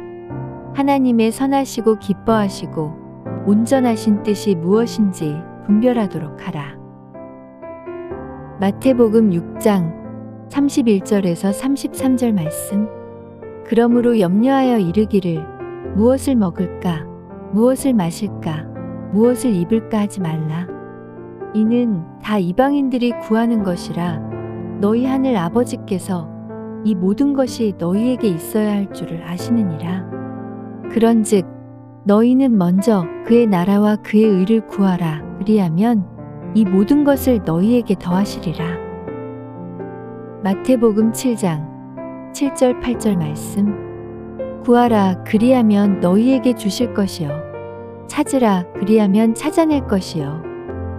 하나님의 선하시고 기뻐하시고 온전하신 뜻이 무엇인지 분별하도록 하라. 마태복음 6장 31절에서 33절 말씀. 그러므로 염려하여 이르기를 무엇을 먹을까 무엇을 마실까 무엇을 입을까 하지 말라. 이는 다 이방인들이 구하는 것이라 너희 하늘 아버지께서 이 모든 것이 너희에게 있어야 할 줄을 아시느니라. 그런즉 너희는 먼저 그의 나라와 그의 의를 구하라. 그리하면 이 모든 것을 너희에게 더하시리라. 마태복음 7장 7절 8절 말씀. 구하라 그리하면 너희에게 주실 것이요 찾으라 그리하면 찾아낼 것이요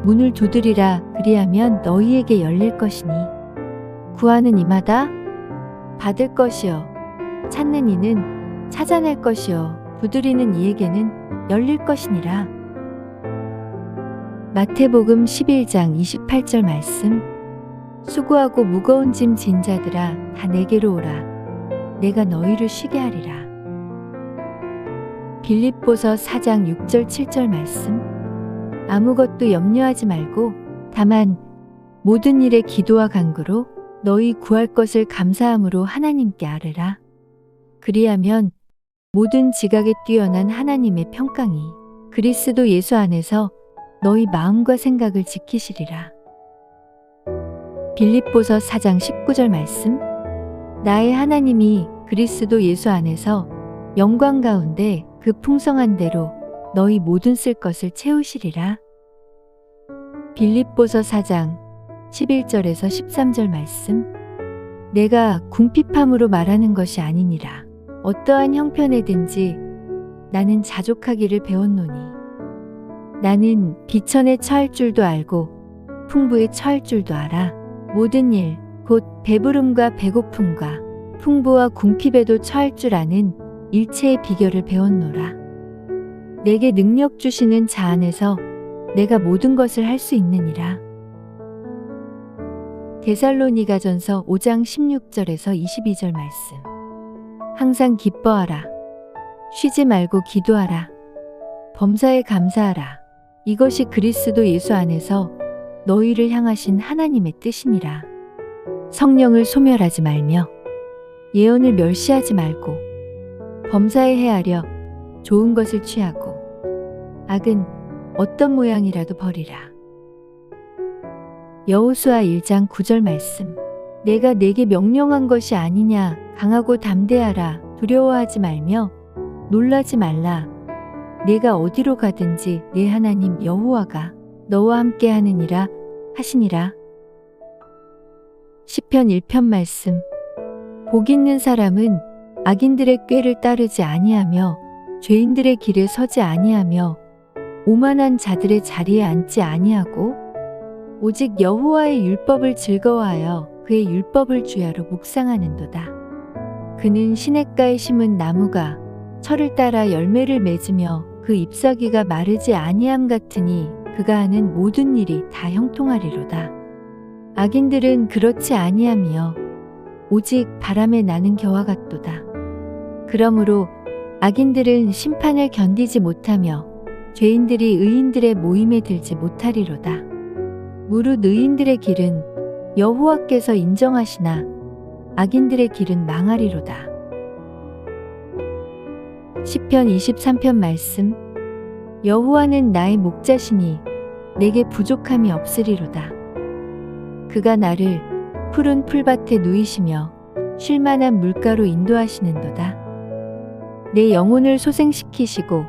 문을 두드리라 그리하면 너희에게 열릴 것이니 구하는 이마다 받을 것이요 찾는 이는 찾아낼 것이요 두드리는 이에게는 열릴 것이니라. 마태복음 11장 28절 말씀. 수고하고 무거운 짐 진 자들아 다 내게로 오라. 내가 너희를 쉬게 하리라. 빌립보서 4장 6절 7절 말씀. 아무것도 염려하지 말고 다만 모든 일에 기도와 간구로 너희 구할 것을 감사함으로 하나님께 아뢰라. 그리하면 모든 지각에 뛰어난 하나님의 평강이 그리스도 예수 안에서 너희 마음과 생각을 지키시리라. 빌립보서 4장 19절 말씀. 나의 하나님이 그리스도 예수 안에서 영광 가운데 그 풍성한 대로 너희 모든 쓸 것을 채우시리라. 빌립보서 4장 11절에서 13절 말씀. 내가 궁핍함으로 말하는 것이 아니니라. 어떠한 형편에든지 나는 자족하기를 배웠노니 나는 비천에 처할 줄도 알고 풍부에 처할 줄도 알아. 모든 일 곧 배부름과 배고픔과 풍부와 궁핍에도 처할 줄 아는 일체의 비결을 배웠노라. 내게 능력 주시는 자 안에서 내가 모든 것을 할 수 있느니라. 데살로니가전서 5장 16절에서 22절 말씀. 항상 기뻐하라. 쉬지 말고 기도하라. 범사에 감사하라. 이것이 그리스도 예수 안에서 너희를 향하신 하나님의 뜻이니라. 성령을 소멸하지 말며 예언을 멸시하지 말고 범사에 헤아려 좋은 것을 취하고 악은 어떤 모양이라도 버리라. 여호수아 1장 9절 말씀. 내가 내게 명령한 것이 아니냐. 강하고 담대하라. 두려워하지 말며 놀라지 말라. 내가 어디로 가든지 내 하나님 여호와가 너와 함께 하느니라 하시니라. 시편 1편 말씀. 복 있는 사람은 악인들의 꾀를 따르지 아니하며 죄인들의 길에 서지 아니하며 오만한 자들의 자리에 앉지 아니하고 오직 여호와의 율법을 즐거워하여 그의 율법을 주야로 묵상하는도다. 그는 시냇가에 심은 나무가 철을 따라 열매를 맺으며 그 잎사귀가 마르지 아니함 같으니 그가 하는 모든 일이 다 형통하리로다. 악인들은 그렇지 아니하며 오직 바람에 나는 겨와 같도다. 그러므로 악인들은 심판을 견디지 못하며 죄인들이 의인들의 모임에 들지 못하리로다. 무릇 의인들의 길은 여호와께서 인정하시나 악인들의 길은 망하리로다. 시편 23편 말씀. 여호와는 나의 목자시니 내게 부족함이 없으리로다. 그가 나를 푸른 풀밭에 누이시며 쉴만한 물가로 인도하시는도다. 내 영혼을 소생시키시고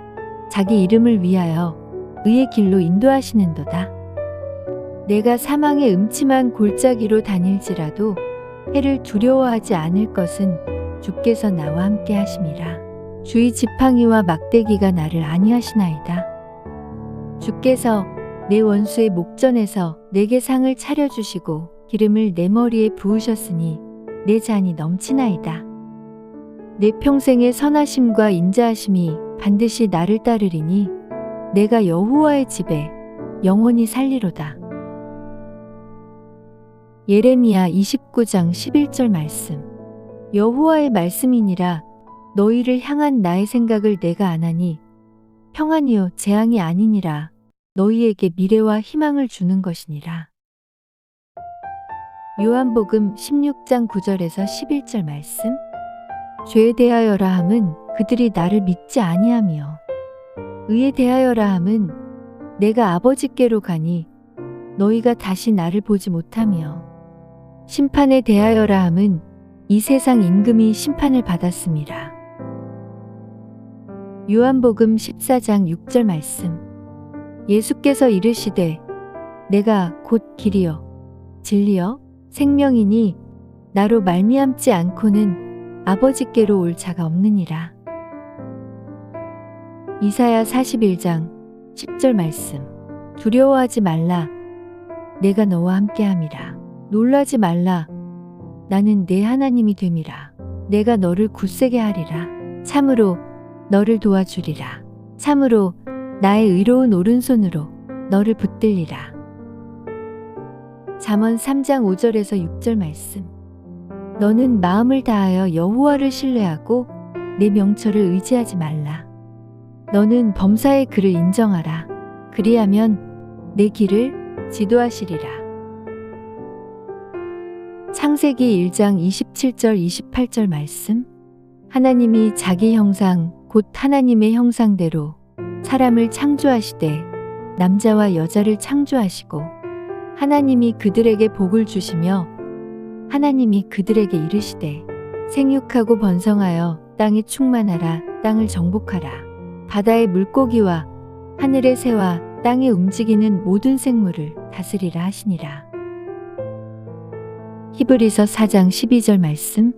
자기 이름을 위하여 의의 길로 인도하시는도다. 내가 사망의 음침한 골짜기로 다닐지라도 해를 두려워하지 않을 것은 주께서 나와 함께 하심이라. 주의 지팡이와 막대기가 나를 안위하시나이다. 주께서 내 원수의 목전에서 내게 상을 차려주시고 기름을 내 머리에 부으셨으니 내 잔이 넘치나이다. 내 평생의 선하심과 인자하심이 반드시 나를 따르리니 내가 여호와의 집에 영원히 살리로다. 예레미야 29장 11절 말씀. 여호와의 말씀이니라. 너희를 향한 나의 생각을 내가 아나니 평안이요 재앙이 아니니라. 너희에게 미래와 희망을 주는 것이니라. 요한복음 16장 9절에서 11절 말씀. 죄에 대하여라 함은 그들이 나를 믿지 아니하며 의에 대하여라 함은 내가 아버지께로 가니 너희가 다시 나를 보지 못하며 심판에 대하여라 함은 이 세상 임금이 심판을 받았습니다. 요한복음 14장 6절 말씀. 예수께서 이르시되 내가 곧 길이요 진리요 생명이니 나로 말미암지 않고는 아버지께로 올 자가 없느니라. 이사야 41장 10절 말씀. 두려워하지 말라. 내가 너와 함께함이라. 놀라지 말라. 나는 내 하나님이 됨이라. 내가 너를 굳세게 하리라. 참으로 너를 도와주리라. 참으로 나의 의로운 오른손으로 너를 붙들리라. 잠언 3장 5절에서 6절 말씀. 너는 마음을 다하여 여호와를 신뢰하고 내 명철을 의지하지 말라. 너는 범사의 그를 인정하라. 그리하면 내 길을 지도하시리라. 창세기 1장 27절 28절 말씀. 하나님이 자기 형상 곧 하나님의 형상대로 사람을 창조하시되 남자와 여자를 창조하시고 하나님이 그들에게 복을 주시며 하나님이 그들에게 이르시되 생육하고 번성하여 땅에 충만하라. 땅을 정복하라. 바다의 물고기와 하늘의 새와 땅에 움직이는 모든 생물을 다스리라 하시니라. 히브리서 4장 12절 말씀.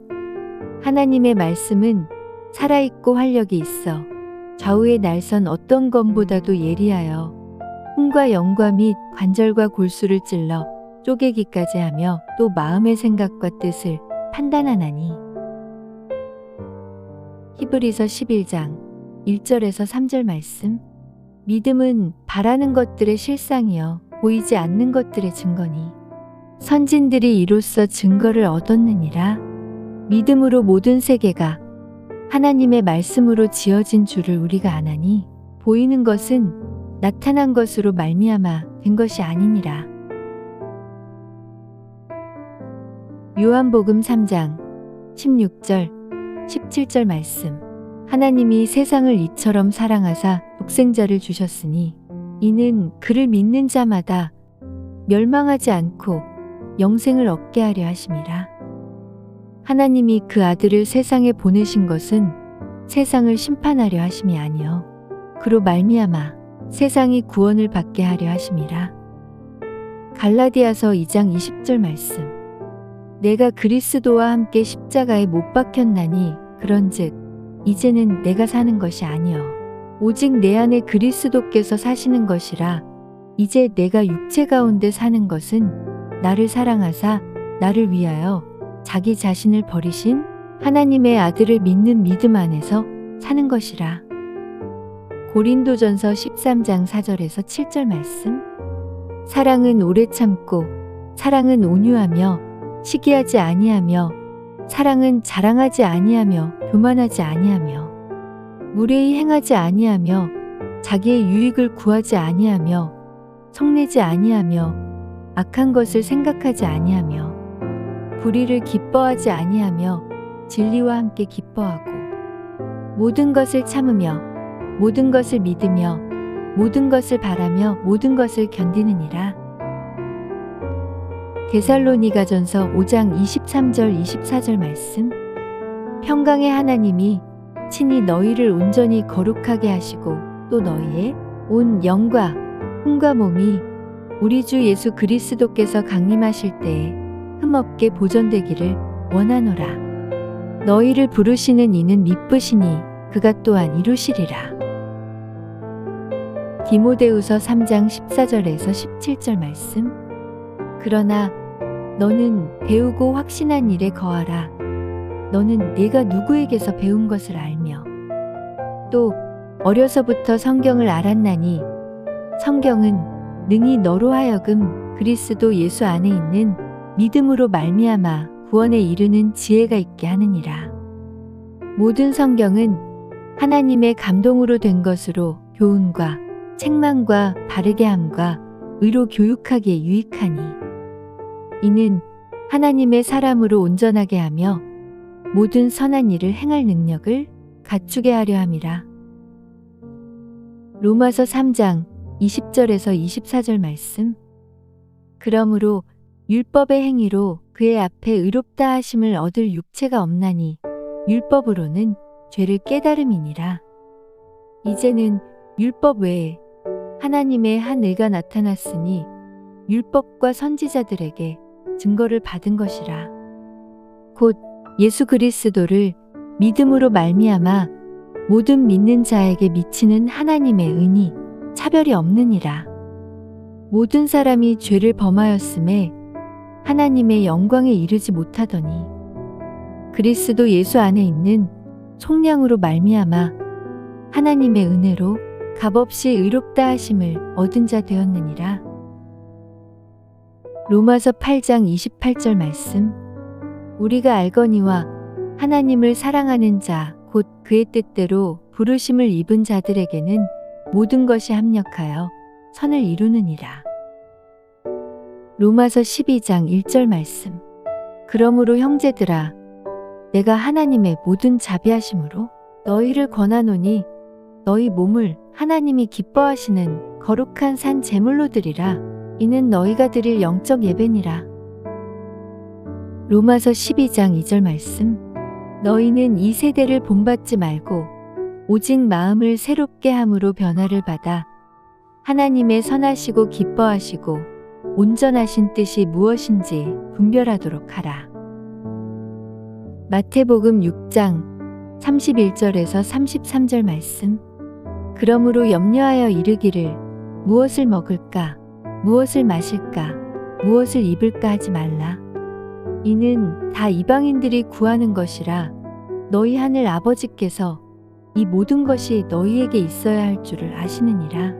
하나님의 말씀은 살아있고 활력이 있어 좌우의 날선 어떤 검보다도 예리하여 hum과 영과 및 관절과 골수를 찔러 쪼개기까지 하며 또 마음의 생각과 뜻을 판단하나니. 히브리서 11장 1절에서 3절 말씀. 믿음은 바라는 것들의 실상이요 보이지 않는 것들의 증거니 선진들이 이로써 증거를 얻었느니라. 믿음으로 모든 세계가 하나님의 말씀으로 지어진 줄을 우리가 아나니 보이는 것은 나타난 것으로 말미암아 된 것이 아니니라. 요한복음 3장 16절 17절 말씀. 하나님이 세상을 이처럼 사랑하사 독생자를 주셨으니 이는 그를 믿는 자마다 멸망하지 않고 영생을 얻게 하려 하심이라. 하나님이 그 아들을 세상에 보내신 것은 세상을 심판하려 하심이 아니요 그로 말미암아 세상이 구원을 받게 하려 하심이라. 갈라디아서 2장 20절 말씀. 내가 그리스도와 함께 십자가에 못 박혔나니 그런즉 이제는 내가 사는 것이 아니요 오직 내 안에 그리스도께서 사시는 것이라. 이제 내가 육체 가운데 사는 것은 나를 사랑하사 나를 위하여 자기 자신을 버리신 하나님의 아들을 믿는 믿음 안에서 사는 것이라. 고린도전서 13장 4절에서 7절 말씀. 사랑은 오래 참고 사랑은 온유하며 시기하지 아니하며 사랑은 자랑하지 아니하며 교만하지 아니하며 무례히 행하지 아니하며 자기의 유익을 구하지 아니하며 성내지 아니하며 악한 것을 생각하지 아니하며 불의를 기뻐하지 아니하며 진리와 함께 기뻐하고 모든 것을 참으며 모든 것을 믿으며 모든 것을 바라며 모든 것을 견디느니라. 데살로니가전서 5장 23절 24절 말씀. 평강의 하나님이 친히 너희를 온전히 거룩하게 하시고 또 너희의 온 영과 힘과 몸이 우리 주 예수 그리스도께서 강림하실 때에 흠없게 보존되기를 원하노라. 너희를 부르시는 이는 미쁘시니 그가 또한 이루시리라. 디모데후서 3장 14절에서 17절 말씀. 그러나 너는 배우고 확신한 일에 거하라. 너는 내가 누구에게서 배운 것을 알며 또 어려서부터 성경을 알았나니 성경은 능히 너로 하여금 그리스도 예수 안에 있는 믿음으로 말미암아 구원에 이르는 지혜가 있게 하느니라. 모든 성경은 하나님의 감동으로 된 것으로 교훈과 책망과 바르게 함과 의로 교육하기에 유익하니 이는 하나님의 사람으로 온전하게 하며 모든 선한 일을 행할 능력을 갖추게 하려 함이라. 로마서 3장 20절에서 24절 말씀. 그러므로 율법의 행위로 그의 앞에 의롭다 하심을 얻을 육체가 없나니 율법으로는 죄를 깨달음이니라. 이제는 율법 외에 하나님의 한 의가 나타났으니 율법과 선지자들에게 증거를 받은 것이라. 곧 예수 그리스도를 믿음으로 말미암아 모든 믿는 자에게 미치는 하나님의 은이 차별이 없느니라. 모든 사람이 죄를 범하였음에 하나님의 영광에 이르지 못하더니 그리스도 예수 안에 있는 속량으로 말미암아 하나님의 은혜로 값없이 의롭다 하심을 얻은 자 되었느니라. 로마서 8장 28절 말씀. 우리가 알거니와 하나님을 사랑하는 자 곧 그의 뜻대로 부르심을 입은 자들에게는 모든 것이 합력하여 선을 이루느니라. 로마서 12장 1절 말씀. 그러므로 형제들아 내가 하나님의 모든 자비하심으로 너희를 권하노니 너희 몸을 하나님이 기뻐하시는 거룩한 산 제물로 드리라. 이는 너희가 드릴 영적 예배니라. 로마서 12장 2절 말씀. 너희는 이 세대를 본받지 말고 오직 마음을 새롭게 함으로 변화를 받아 하나님의 선하시고 기뻐하시고 온전하신 뜻이 무엇인지 분별하도록 하라. 마태복음 6장 31절에서 33절 말씀. 그러므로 염려하여 이르기를 무엇을 먹을까 무엇을 마실까 무엇을 입을까 하지 말라. 이는 다 이방인들이 구하는 것이라. 너희 하늘 아버지께서 이 모든 것이 너희에게 있어야 할 줄을 아시느니라.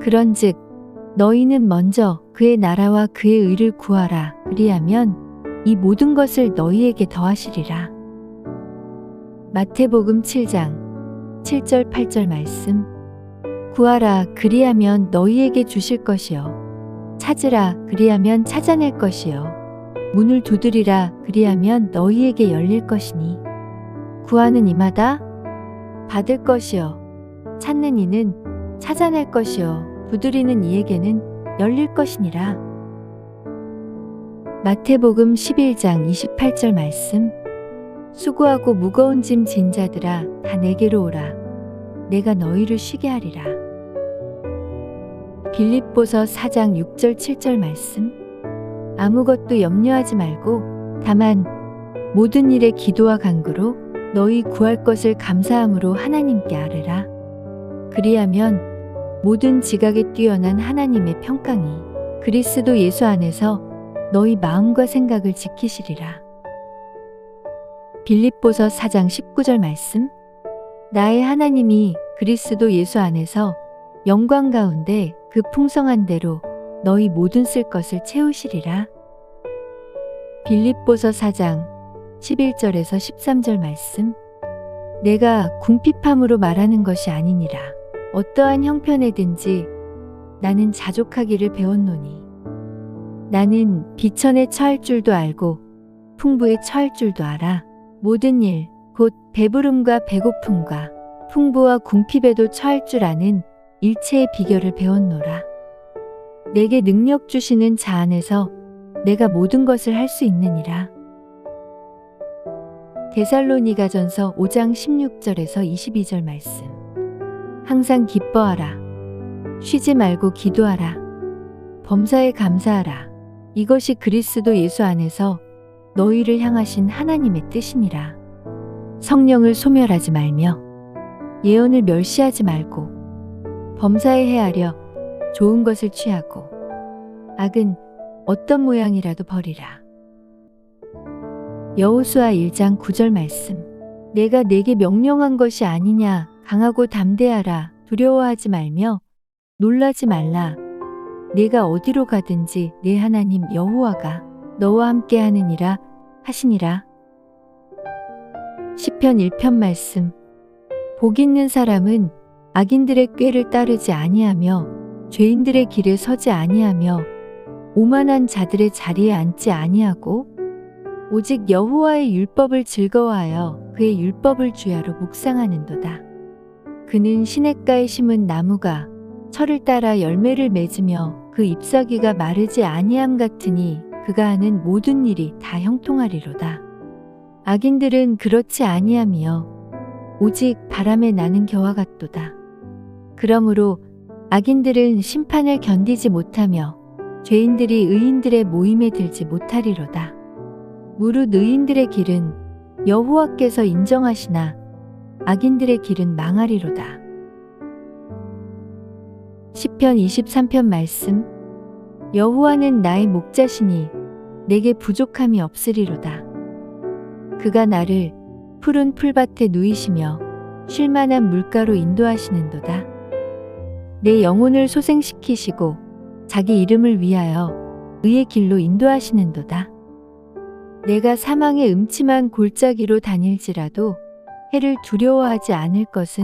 그런즉 너희는 먼저 그의 나라와 그의 의를 구하라. 그리하면 이 모든 것을 너희에게 더하시리라. 마태복음 7장 7절 8절 말씀. 구하라 그리하면 너희에게 주실 것이요 찾으라 그리하면 찾아낼 것이요 문을 두드리라 그리하면 너희에게 열릴 것이니 구하는 이마다 받을 것이요 찾는 이는 찾아낼 것이요 두드리는 이에게는 열릴 것이니라. 마태복음 11장 28절 말씀. 수고하고 무거운 짐 진 자들아 다 내게로 오라. 내가 너희를 쉬게 하리라. 빌립보서 4장 6절 7절 말씀. 아무것도 염려하지 말고 다만 모든 일에 기도와 간구로 너희 구할 것을 감사함으로 하나님께 아뢰라. 그리하면 모든 지각에 뛰어난 하나님의 평강이 그리스도 예수 안에서 너희 마음과 생각을 지키시리라. 빌립보서 4장 19절 말씀. 나의 하나님이 그리스도 예수 안에서 영광 가운데 그 풍성한 대로 너희 모든 쓸 것을 채우시리라. 빌립보서 4장 11절에서 13절 말씀. 내가 궁핍함으로 말하는 것이 아니니라. 어떠한 형편에든지 나는 자족하기를 배웠노니 나는 비천에 처할 줄도 알고 풍부에 처할 줄도 알아. 모든 일 곧 배부름과 배고픔과 풍부와 궁핍에도 처할 줄 아는 일체의 비결을 배웠노라. 내게 능력 주시는 자 안에서 내가 모든 것을 할 수 있느니라. 데살로니가전서 5장 16절에서 22절 말씀. 항상 기뻐하라. 쉬지 말고 기도하라. 범사에 감사하라. 이것이 그리스도 예수 안에서 너희를 향하신 하나님의 뜻이니라. 성령을 소멸하지 말며 예언을 멸시하지 말고 범사에 헤아려 좋은 것을 취하고 악은 어떤 모양이라도 버리라. 여호수아 1장 9절 말씀. 내가 내게 명령한 것이 아니냐. 강하고 담대하라. 두려워하지 말며 놀라지 말라. 내가 어디로 가든지 내 하나님 여호와가 너와 함께 하느니라 하시니라. 시편 1편 말씀. 복 있는 사람은 악인들의 꾀를 따르지 아니하며 죄인들의 길에 서지 아니하며 오만한 자들의 자리에 앉지 아니하고 오직 여호와의 율법을 즐거워하여 그의 율법을 주야로 묵상하는도다. 그는 시냇가에 심은 나무가 철을 따라 열매를 맺으며 그 잎사귀가 마르지 아니함 같으니 그가 하는 모든 일이 다 형통하리로다. 악인들은 그렇지 아니하며 오직 바람에 나는 겨와 같도다. 그러므로 악인들은 심판을 견디지 못하며 죄인들이 의인들의 모임에 들지 못하리로다. 무릇 의인들의 길은 여호와께서 인정하시나 악인들의 길은 망하리로다. 시편 23편 말씀. 여호와는 나의 목자시니 내게 부족함이 없으리로다. 그가 나를 푸른 풀밭에 누이시며 쉴만한 물가로 인도하시는도다. 내 영혼을 소생시키시고 자기 이름을 위하여 의의 길로 인도하시는도다. 내가 사망의 음침한 골짜기로 다닐지라도 해를 두려워하지 않을 것은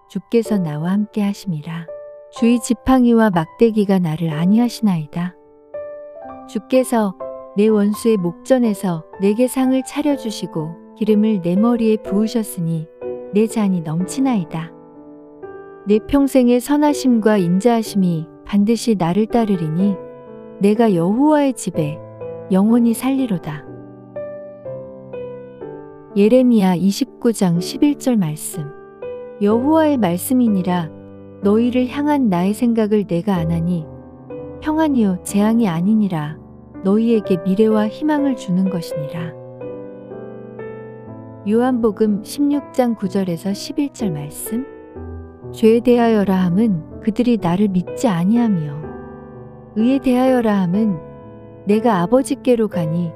주께서 나와 함께 하심이라. 주의 지팡이와 막대기가 나를 안위하시나이다. 주께서 내 원수의 목전에서 내게 상을 차려주시고 기름을 내 머리에 부으셨으니 내 잔이 넘치나이다. 내 평생의 선하심과 인자하심이 반드시 나를 따르리니 내가 여호와의 집에 영원히 살리로다. 예레미야 29장 11절 말씀. 여호와의 말씀이니라. 너희를 향한 나의 생각을 내가 아나니 평안이요 재앙이 아니니라. 너희에게 미래와 희망을 주는 것이니라. 요한복음 16장 9절에서 11절 말씀. 죄에 대하여라 함은 그들이 나를 믿지 아니하며 의에 대하여라 함은 내가 아버지께로 가니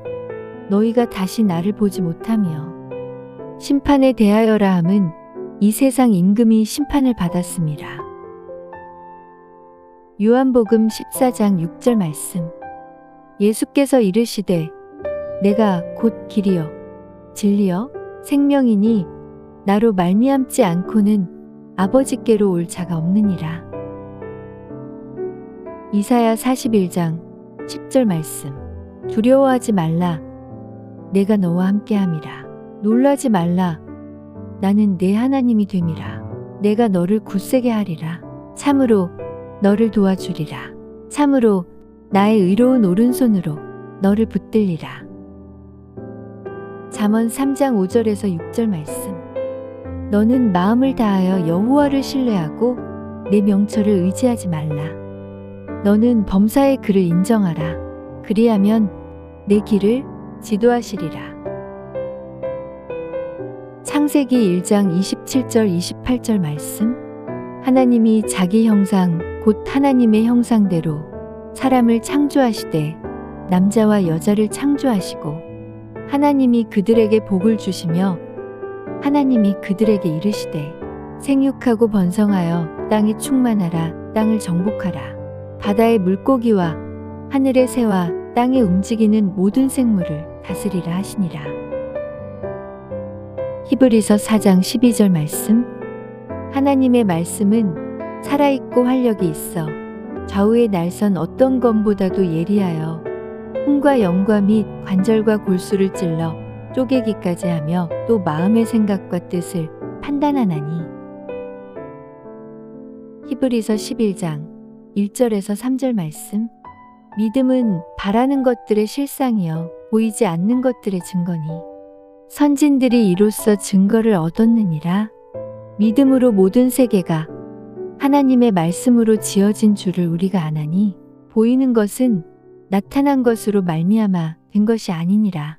너희가 다시 나를 보지 못하며 심판에 대하여라 함은 이 세상 임금이 심판을 받았음이라. 요한복음 14장 6절 말씀. 예수께서 이르시되 내가 곧 길이요 진리요 생명이니 나로 말미암지 않고는 아버지께로 올 자가 없느니라. 이사야 41장 10절 말씀. 두려워하지 말라. 내가 너와 함께함이라. 놀라지 말라. 나는 내 하나님이 됨이라. 내가 너를 굳세게 하리라. 참으로 너를 도와주리라. 참으로 나의 의로운 오른손으로 너를 붙들리라. 잠언 3장 5절에서 6절 말씀. 너는 마음을 다하여 여호와를 신뢰하고 내 명철을 의지하지 말라. 너는 범사의 그를 인정하라. 그리하면 내 길을 지도하시리라. 창세기 1장 27절 28절 말씀. 하나님이 자기 형상 곧 하나님의 형상대로 사람을 창조하시되 남자와 여자를 창조하시고 하나님이 그들에게 복을 주시며 하나님이 그들에게 이르시되 생육하고 번성하여 땅에 충만하라. 땅을 정복하라. 바다의 물고기와 하늘의 새와 땅에 움직이는 모든 생물을 다스리라 하시니라. 히브리서 4장 12절 말씀. 하나님의 말씀은 살아있고 활력이 있어 좌우의 날선 어떤 검보다도 예리하여 hum과 영과 및 관절과 골수를 찔러 쪼개기까지 하며 또 마음의 생각과 뜻을 판단하나니. 히브리서 11장 1절에서 3절 말씀. 믿음은 바라는 것들의 실상이요 보이지 않는 것들의 증거니 선진들이 이로써 증거를 얻었느니라. 믿음으로 모든 세계가 하나님의 말씀으로 지어진 줄을 우리가 아나니 보이는 것은 나타난 것으로 말미암아 된 것이 아니니라.